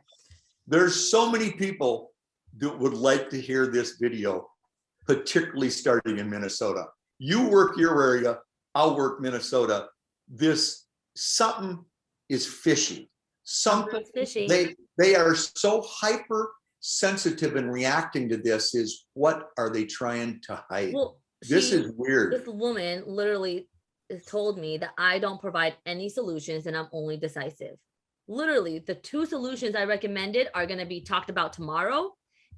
There's so many people that would like to hear this video, particularly starting in Minnesota. You work your area, I'll work Minnesota. Something is fishy. Something fishy. They are so hyper sensitive and reacting to this. Is what are they trying to hide? Well, this is weird. This woman literally told me that I don't provide any solutions and I'm only decisive. Literally, the 2 solutions I recommended are going to be talked about tomorrow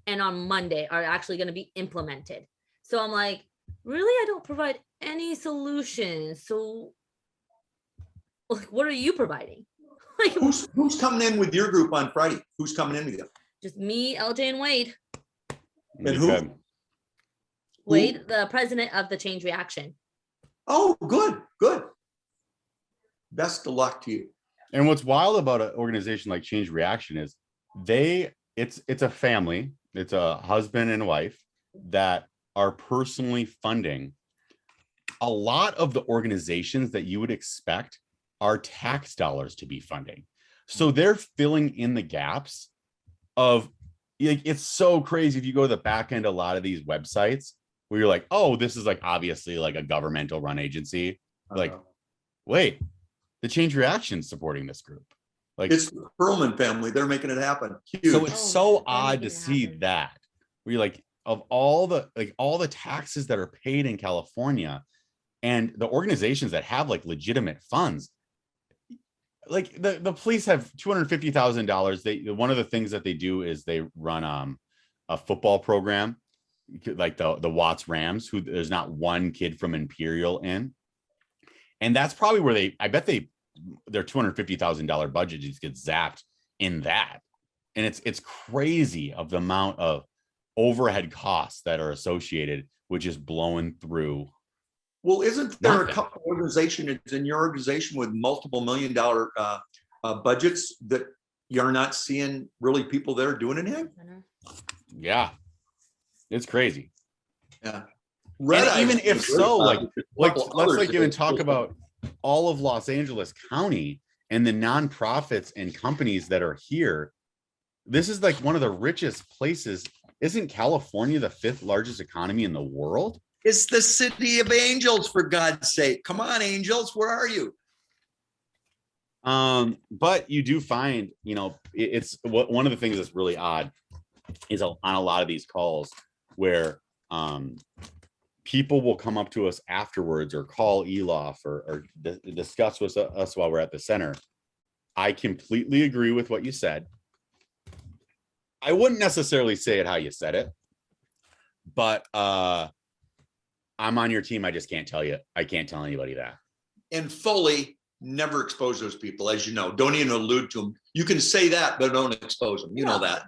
and on Monday are actually going to be implemented. So I'm like, really? I don't provide any solutions. So like, what are you providing? Like, who's coming in with your group on Friday? Who's coming in with you? Just me, LJ, and Wade. And who? Wade, the president of the Change Reaction. Oh, good. Best of luck to you. And what's wild about an organization like Change Reaction is it's a family, it's a husband and wife that are personally funding a lot of the organizations that you would expect our tax dollars to be funding. So they're filling in the gaps of, like, it's so crazy if you go to the back end, a lot of these websites where you're like, oh, this is like obviously like a governmental run agency. Like, wait, the Change Reaction supporting this group. Like, it's the Perlman family. They're making it happen. Huge. So it's so odd to see that where you're like, of all the taxes that are paid in California and the organizations that have like legitimate funds, like the police have $250,000. One of the things that they do is they run a football program like the Watts Rams, who there's not one kid from Imperial in. And that's probably where I bet their $250,000 budget just gets zapped in that. And it's crazy of the amount of overhead costs that are associated with just blowing through. Well, isn't there a couple of organizations in your organization with multiple $1 million budgets that you're not seeing really people there doing anything? Yeah, it's crazy. Yeah. And even if so, let's even talk about all of Los Angeles County and the nonprofits and companies that are here. This is like one of the richest places Isn't California the 5th largest economy in the world? It's the city of angels, for God's sake. Come on, angels, where are you? But you do find, it's one of the things that's really odd is on a lot of these calls where people will come up to us afterwards or call ELOF or discuss with us while we're at the center. I completely agree with what you said. I wouldn't necessarily say it how you said it, but I'm on your team. I just can't tell you. I can't tell anybody that. And fully never expose those people, as you know. Don't even allude to them. You can say that, but don't expose them. You know that.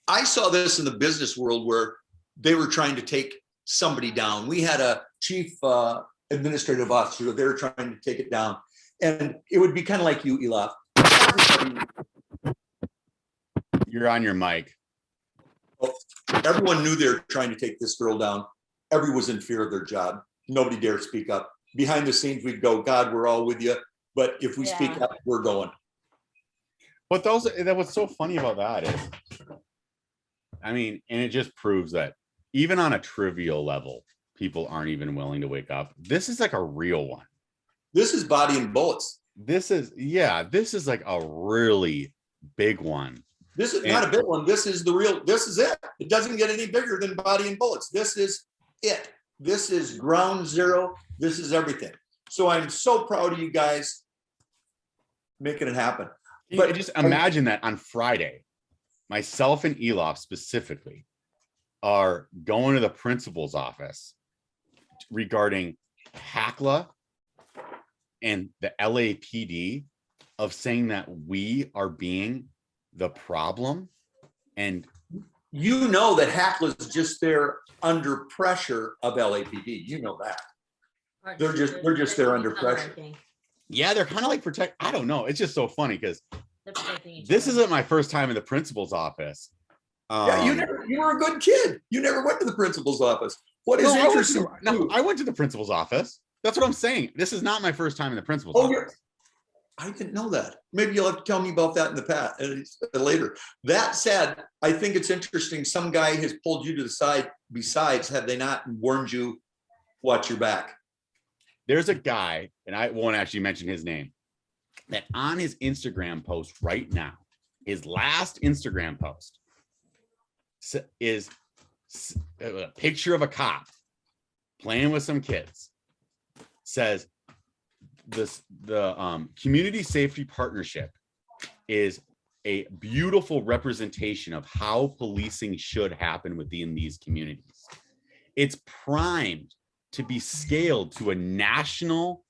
I saw this in the business world where they were trying to take somebody down. We had a chief administrative officer. They were trying to take it down. And it would be kind of like you, Elaf. You're on your mic. Everyone knew they were trying to take this girl down. Everyone was in fear of their job. Nobody dared speak up. Behind the scenes, we'd go, God, we're all with you. But if we speak up, we're going. But that what's so funny about that is, and it just proves that even on a trivial level, people aren't even willing to wake up. This is like a real one. This is body and bullets. This is like a really big one. This is not a big one. This is the real, this is it. It doesn't get any bigger than body and bullets. This is it. This is ground zero. This is everything. So I'm so proud of you guys making it happen. But just imagine that on Friday, myself and Elof specifically are going to the principal's office regarding HACLA and the LAPD of saying that we are being the problem. And you know that HACLA is just there under pressure of LAPD. You know that. They're just there under pressure. Yeah, they're kind of like protect. I don't know. It's just so funny because this isn't my first time in the principal's office. Yeah, you were a good kid. You never went to the principal's office. What is interesting? I went to the principal's office. That's what I'm saying. This is not my first time in the principal's office. I didn't know that. Maybe you'll have to tell me about that in the past later. That said, I think it's interesting. Some guy has pulled you to the side. Besides, have they not warned you? Watch your back. There's a guy, and I won't actually mention his name, that on his Instagram post right now, his last Instagram post is a picture of a cop playing with some kids. Says the community safety partnership is a beautiful representation of how policing should happen within these communities. It's primed to be scaled to a national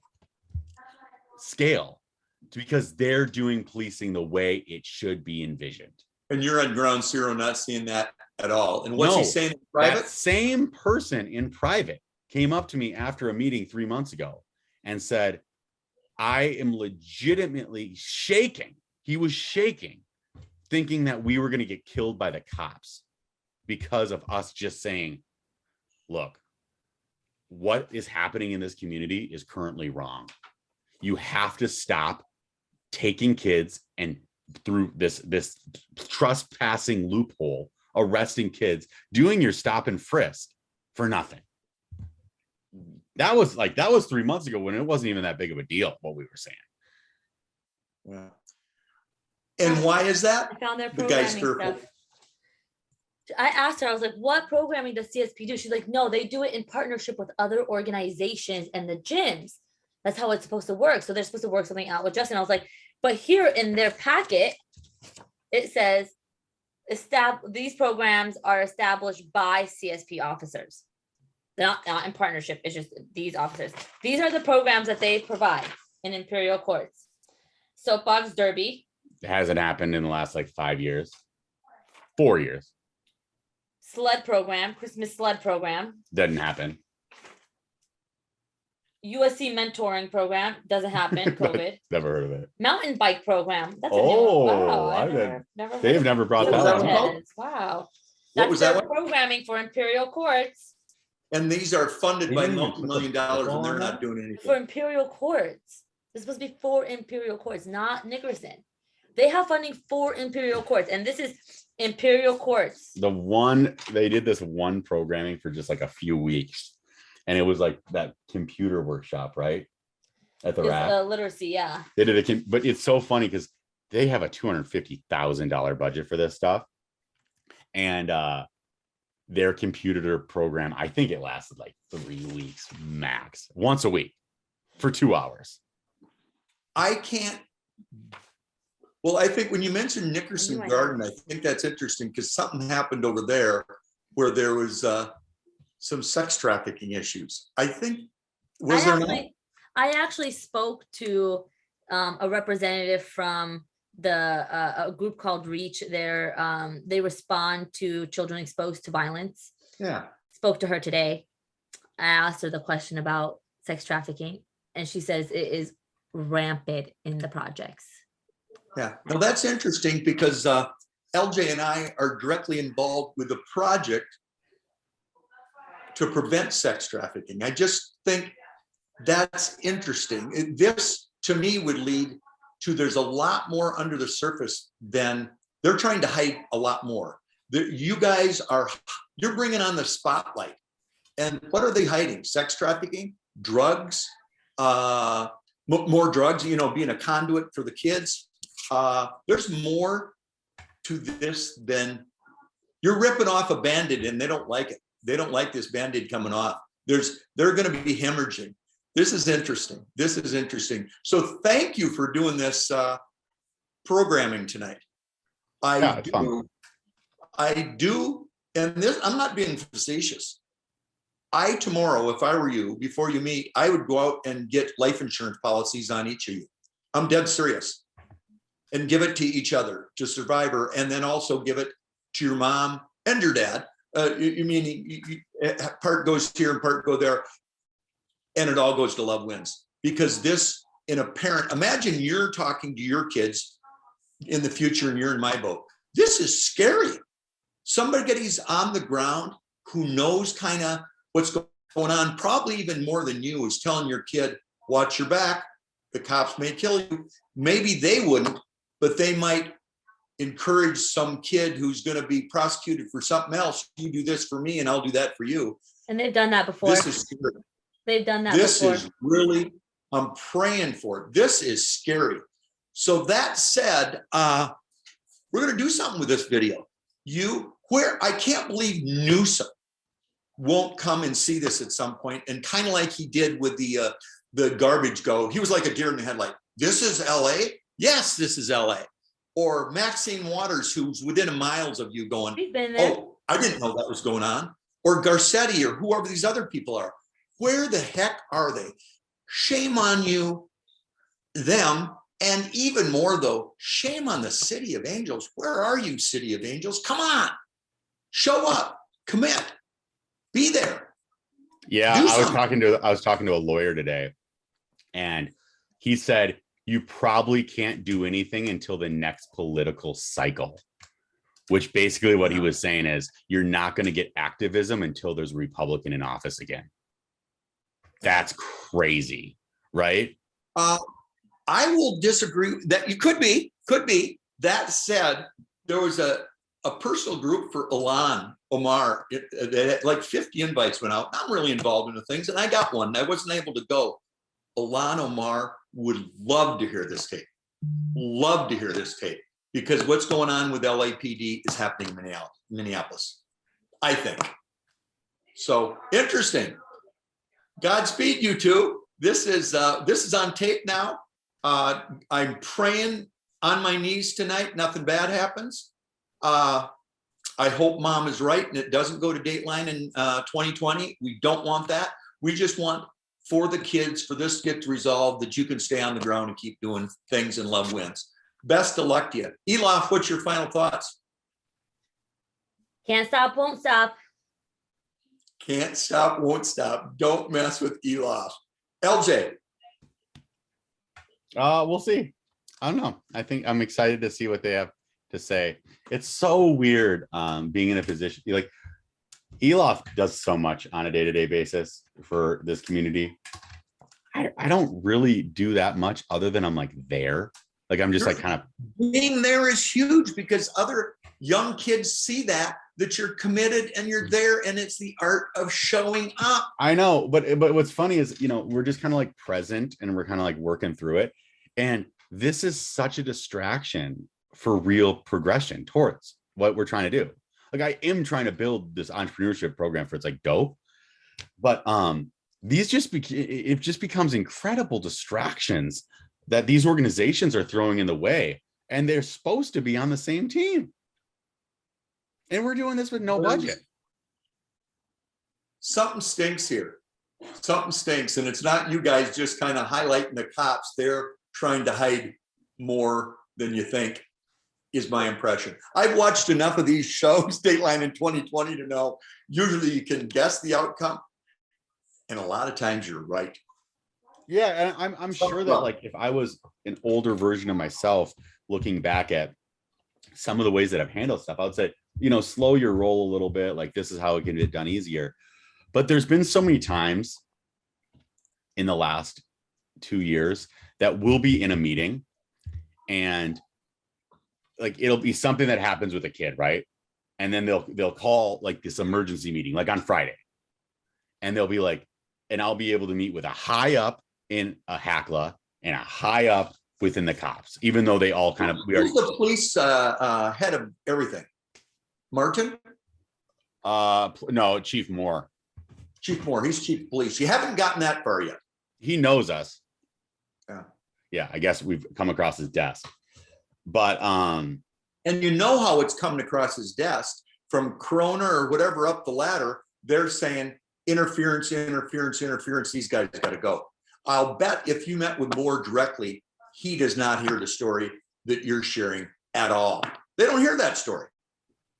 scale because they're doing policing the way it should be envisioned. And you're on ground zero, not seeing that at all. And what's he saying in private? That same person in private came up to me after a meeting 3 months ago and said, I am legitimately shaking. He was shaking, thinking that we were going to get killed by the cops because of us just saying, look, what is happening in this community is currently wrong. You have to stop taking kids and through this trespassing loophole, arresting kids, doing your stop and frisk for nothing. That was 3 months ago when it wasn't even that big of a deal, what we were saying. Yeah. And why is that? I found their The guy's programming stuff. I asked her, I was like, what programming does CSP do? She's like, no, they do it in partnership with other organizations and the gyms. That's how it's supposed to work. So they're supposed to work something out with Justin. I was like, but here in their packet, it says, these programs are established by CSP officers. They're not in partnership. It's just these officers. These are the programs that they provide in Imperial Courts. Soapbox Derby. It hasn't happened in the last 5 years, 4 years. Sled program, Christmas sled program. Doesn't happen. USC mentoring program. Doesn't happen. COVID. Never heard of it. Mountain bike program. That's a new one. Wow. They've never brought that up. Wow. What was that one? Programming for Imperial Courts. And these are funded by multi-million dollars and they're not doing anything. For Imperial Courts. This is supposed to be for Imperial Courts, not Nickerson. They have funding for Imperial Courts, and this is Imperial Courts. They did this one programming for just like a few weeks, and it was like that computer workshop, right? At the It's rack. literacy, yeah. They did it, but it's so funny because they have a $250,000 budget for this stuff. And their computer program, I think it lasted like 3 weeks max, once a week for 2 hours. I can't. Well, I think when you mentioned Nickerson I Garden, I think that's interesting because something happened over there where there was some sex trafficking issues. I think, was there not? I actually spoke to a representative from a group called Reach. They respond to children exposed to violence. Yeah. Spoke to her today. I asked her the question about sex trafficking, and she says it is rampant in the projects. Yeah, well, that's interesting because LJ and I are directly involved with the project to prevent sex trafficking. I just think that's interesting. This, to me, would lead to there's a lot more under the surface than they're trying to hide a lot more. You guys you're bringing on the spotlight. And what are they hiding? Sex trafficking, drugs, more drugs, being a conduit for the kids. There's more to this than you're ripping off a Band-Aid and they don't like it. They don't like this Band-Aid coming off. They're going to be hemorrhaging. This is interesting. This is interesting. So thank you for doing this programming tonight. I do. And this, I'm not being facetious. Tomorrow, if I were you, before you meet, I would go out and get life insurance policies on each of you. I'm dead serious. And give it to each other, to Survivor, and then also give it to your mom and your dad. Part goes here and part go there, and it all goes to Love Wins. Because this, in a parent, imagine you're talking to your kids in the future and you're in my boat. This is scary. Somebody's on the ground who knows kind of what's going on, probably even more than you, is telling your kid, watch your back, the cops may kill you. Maybe they wouldn't, but they might encourage some kid who's going to be prosecuted for something else. You do this for me and I'll do that for you. And they've done that before. This is scary. They've done that this before. Is really, I'm praying for it. This is scary. So that said, we're going to do something with this video. I can't believe Newsom won't come and see this at some point, and kind of like he did with the garbage go. He was like a deer in the headlight. This is LA? Yes, this is LA. Or Maxine Waters, who's within miles of you going, oh, I didn't know that was going on. Or Garcetti, or whoever these other people are. Where the heck are they? Shame on you, them, and even more though, shame on the City of Angels. Where are you, City of Angels? Come on, show up, commit, be there. Yeah, I was talking to a lawyer today, and he said you probably can't do anything until the next political cycle. Which basically what he was saying is you're not going to get activism until there's a Republican in office again. That's crazy, right? I will disagree that you could be. That said, there was a personal group for Ilhan Omar. Like 50 invites went out. I'm really involved in the things, and I got one. I wasn't able to go. Ilhan Omar would love to hear this tape. Love to hear this tape. Because what's going on with LAPD is happening in Minneapolis, I think. So interesting. Godspeed, you two. This is on tape now. I'm praying on my knees tonight. Nothing bad happens. I hope mom is right and it doesn't go to Dateline in 2020. We don't want that. We just want for the kids, for this to get resolved, that you can stay on the ground and keep doing things and Love Wins. Best of luck to you. Elof, what's your final thoughts? Can't stop, won't stop. Can't stop, won't stop. Don't mess with Elof. LJ. We'll see. I don't know. I think I'm excited to see what they have to say. It's so weird being in a position like Elof does so much on a day-to-day basis for this community. I don't really do that much other than I'm like there. Like, I'm just like kind of being there is huge because other young kids see that you're committed and you're there, and it's the art of showing up. I know, but what's funny is, you know, we're just kind of like present and we're kind of like working through it. And this is such a distraction for real progression towards what we're trying to do. Like, I am trying to build this entrepreneurship program for it's like dope, but these it just becomes incredible distractions that these organizations are throwing in the way, and they're supposed to be on the same team. And we're doing this with no budget. Something stinks here. Something stinks. And it's not you guys just kind of highlighting the cops. They're trying to hide more than you think, is my impression. I've watched enough of these shows, Dateline in 2020, to know usually you can guess the outcome. And a lot of times you're right. Yeah, and I'm sure that, like, if I was an older version of myself looking back at some of the ways that I've handled stuff, I would say, you know, slow your roll a little bit. Like, this is how it can get done easier. But there's been so many times in the last 2 years that we'll be in a meeting and like it'll be something that happens with a kid, right? And then they'll call like this emergency meeting, like on Friday, and they'll be like, and I'll be able to meet with a high up in a HACLA and a high up within the cops, even though they all kind of who's the police head of everything? Martin? No, Chief Moore. Chief Moore, he's chief of police. You haven't gotten that far yet. He knows us. Yeah, I guess we've come across his desk. But and you know how it's coming across his desk from Corona or whatever up the ladder. They're saying interference. These guys got to go. I'll bet if you met with Moore directly, he does not hear the story that you're sharing at all. They don't hear that story.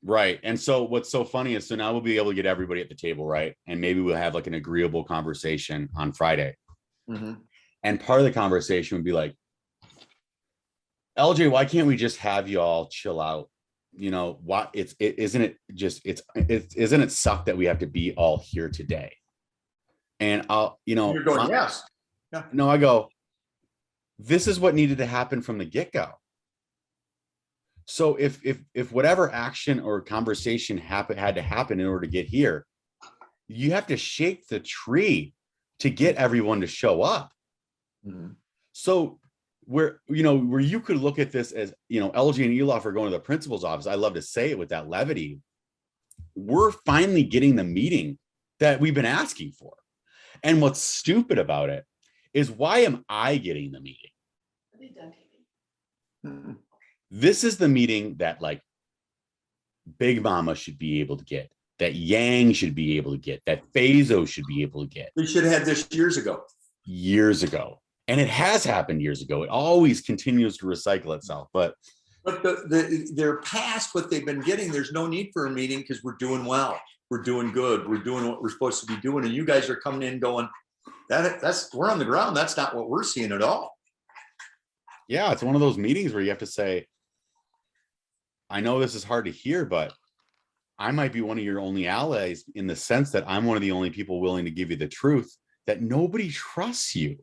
Right. And so what's so funny is, so now we'll be able to get everybody at the table, right? And maybe we'll have like an agreeable conversation on Friday. Mm-hmm. And part of the conversation would be like, LJ, why can't we just have you all chill out? You know, what isn't it suck that we have to be all here today? And I'll, you know, you're going, yes. Yeah. No, I go, this is what needed to happen from the get-go. So if whatever action or conversation had to happen in order to get here, you have to shake the tree to get everyone to show up. Mm-hmm. So where you could look at this as, you know, LG and Elof are going to the principal's office. I love to say it with that levity. We're finally getting the meeting that we've been asking for. And what's stupid about it is, why am I getting the meeting? Mm-hmm. This is the meeting that like Big Mama should be able to get, that Yang should be able to get, that Fazo should be able to get. We should have had this years ago. And it has happened years ago. It always continues to recycle itself. But they're past what they've been getting. There's no need for a meeting because we're doing well. We're doing good. We're doing what we're supposed to be doing. And you guys are coming in going, we're on the ground. That's not what we're seeing at all. Yeah, it's one of those meetings where you have to say, I know this is hard to hear, but I might be one of your only allies, in the sense that I'm one of the only people willing to give you the truth, that nobody trusts you.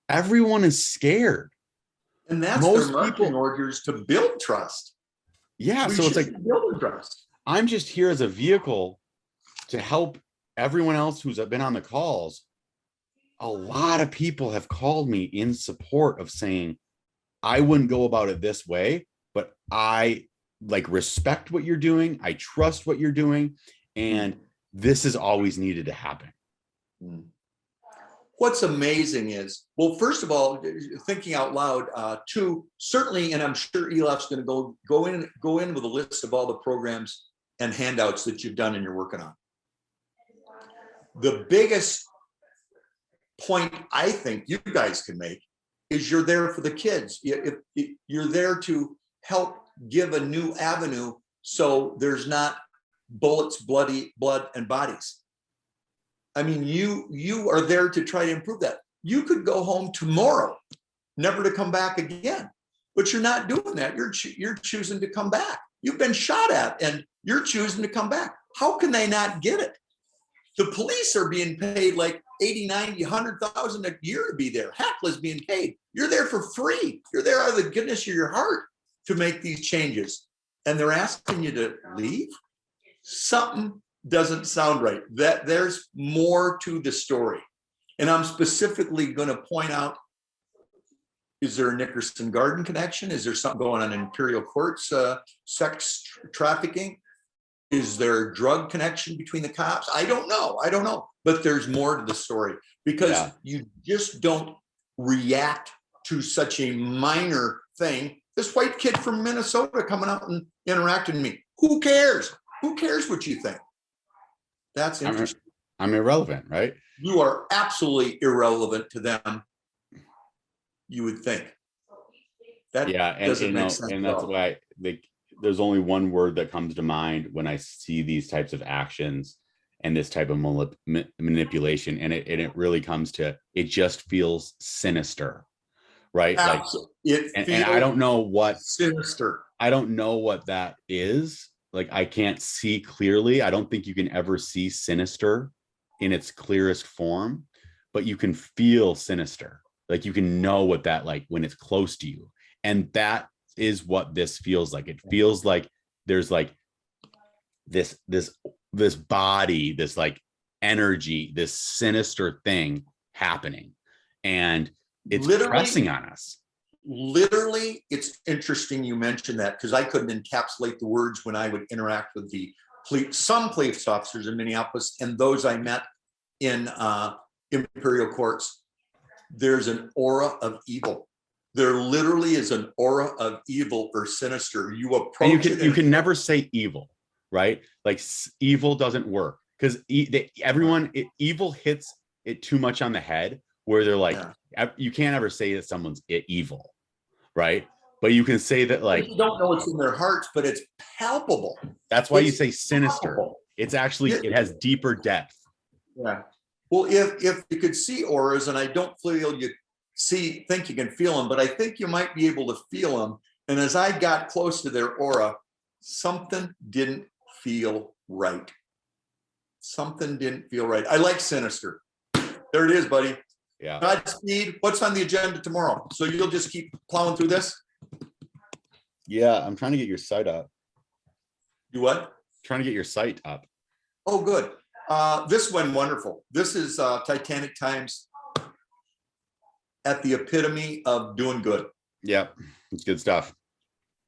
Everyone is scared. And that's most their marketing orders, to build trust. Yeah, so it's like, build trust. I'm just here as a vehicle to help everyone else who's been on the calls. A lot of people have called me in support of saying, I wouldn't go about it this way, but I like respect what you're doing. I trust what you're doing. And this has always needed to happen. What's amazing is, well, first of all, thinking out loud, two, certainly, and I'm sure Elof's going to go in with a list of all the programs and handouts that you've done and you're working on. The biggest point I think you guys can make is you're there for the kids. You're there to help give a new avenue so there's not bullets, blood, and bodies. I mean, you are there to try to improve that. You could go home tomorrow, never to come back again, but you're not doing that. You're choosing to come back. You've been shot at and you're choosing to come back. How can they not get it? The police are being paid like 80, 90, 100,000 a year to be there. Heckler's being paid. You're there for free. You're there out of the goodness of your heart to make these changes. And they're asking you to leave? Something doesn't sound right. That there's more to the story. And I'm specifically going to point out, is there a Nickerson Garden connection? Is there something going on in Imperial Courts, sex trafficking? Is there a drug connection between the cops? I don't know. But there's more to the story, because you just don't react to such a minor thing. This white kid from Minnesota coming out and interacting with me. Who cares? Who cares what you think? That's interesting. I'm irrelevant, right? You are absolutely irrelevant to them, you would think. That doesn't make sense. And that's why there's only one word that comes to mind when I see these types of actions and this type of manipulation, and it really comes to, it just feels sinister, right? Absolutely. And I don't know what sinister. I don't know what that is. Like, I can't see clearly. I don't think you can ever see sinister in its clearest form, but you can feel sinister. Like, you can know what that, like, when it's close to you. And that is what this feels like. It feels like there's like this body, this like energy, this sinister thing happening, and it's pressing on us. Literally, it's interesting you mentioned that, because I couldn't encapsulate the words when I would interact with some police officers in Minneapolis and those I met in Imperial Courts. There's an aura of evil. There literally is an aura of evil or sinister. You approach it. You can never say evil, right? Like, evil doesn't work, because evil hits it too much on the head, where they're like, you can't ever say that someone's evil, right? But you can say that, like, you don't know what's in their hearts, but it's palpable. That's why you say sinister. Palpable. It's actually, it has deeper depth. Yeah. Well, if you could see auras, and I don't feel you think you can feel them, but I think you might be able to feel them. And as I got close to their aura, something didn't feel right. Something didn't feel right. I like sinister. There it is, buddy. Yeah. Godspeed. What's on the agenda tomorrow? So you'll just keep plowing through this? Yeah, I'm trying to get your site up. You what? Trying to get your site up. Oh, good. This went wonderful. This is Titanic Times at the epitome of doing good. Yeah, it's good stuff.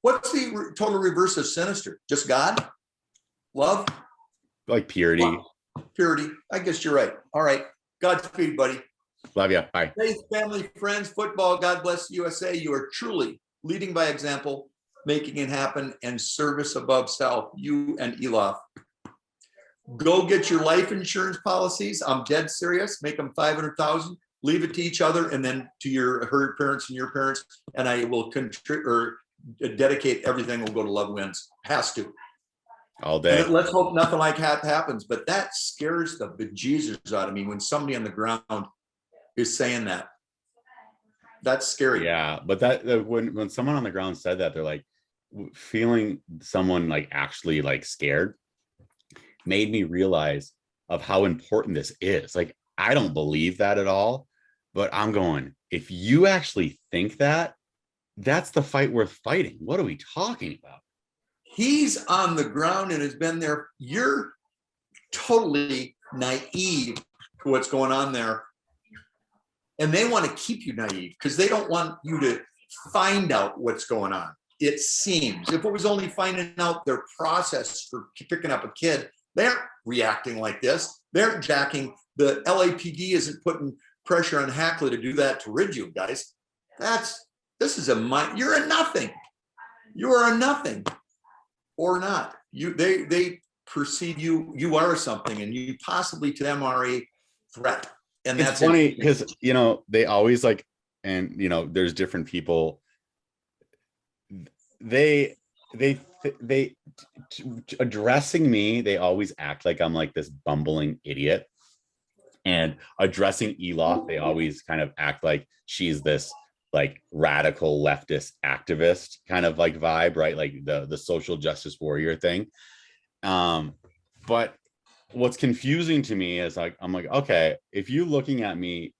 What's the total reverse of sinister? Just God? Love? Like purity. Love. Purity. I guess you're right. All right. Godspeed, buddy. Love you. Bye. Faith, family, friends, football. God bless USA. You are truly leading by example, making it happen, and service above self. You and Elof. Go get your life insurance policies. I'm dead serious. Make them 500,000. Leave it to each other, and then to her parents and your parents. And I will dedicate everything. Will go to Love Wins. Has to. All day. And let's hope nothing like that happens. But that scares the bejesus out of me when somebody on the ground is saying that. That's scary. Yeah, but that when someone on the ground said that, they're like, feeling someone like actually like scared made me realize of how important this is. Like, I don't believe that at all, but I'm going, if you actually think that, that's the fight worth fighting. What are we talking about? He's on the ground and has been there. You're totally naive to what's going on there. And they want to keep you naive because they don't want you to find out what's going on. It seems, if it was only finding out their process for picking up a kid, they aren't reacting like this. They're jacking. The LAPD isn't putting pressure on Hackler to do that to rid you, guys. You're a nothing. You are a nothing or not. They perceive you are something, and you possibly to them are a threat. And that's funny because, they always like, and, there's different people. They addressing me, they always act like I'm like this bumbling idiot, and addressing Elof, they always kind of act like she's this like radical leftist activist kind of like vibe, right? Like the social justice warrior thing. But what's confusing to me is like, I'm like, okay, if you're looking at me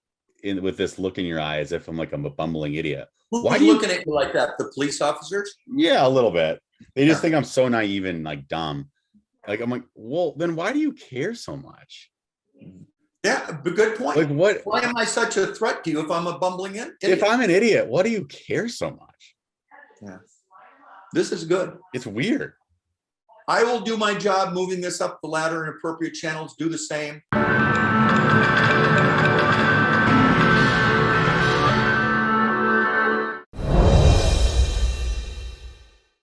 with this look in your eye as if I'm like I'm a bumbling idiot. Who's Why do you- looking at you like that? The police officers? Yeah, a little bit. They just Yeah. think I'm so naive and like dumb. Like I'm like, well, then why do you care so much? Yeah, but good point. Like what Why am I such a threat to you if I'm a bumbling idiot? if I'm an idiot? What do you care so much? Yeah. This is good. It's weird. I will do my job moving this up the ladder in appropriate channels. Do the same.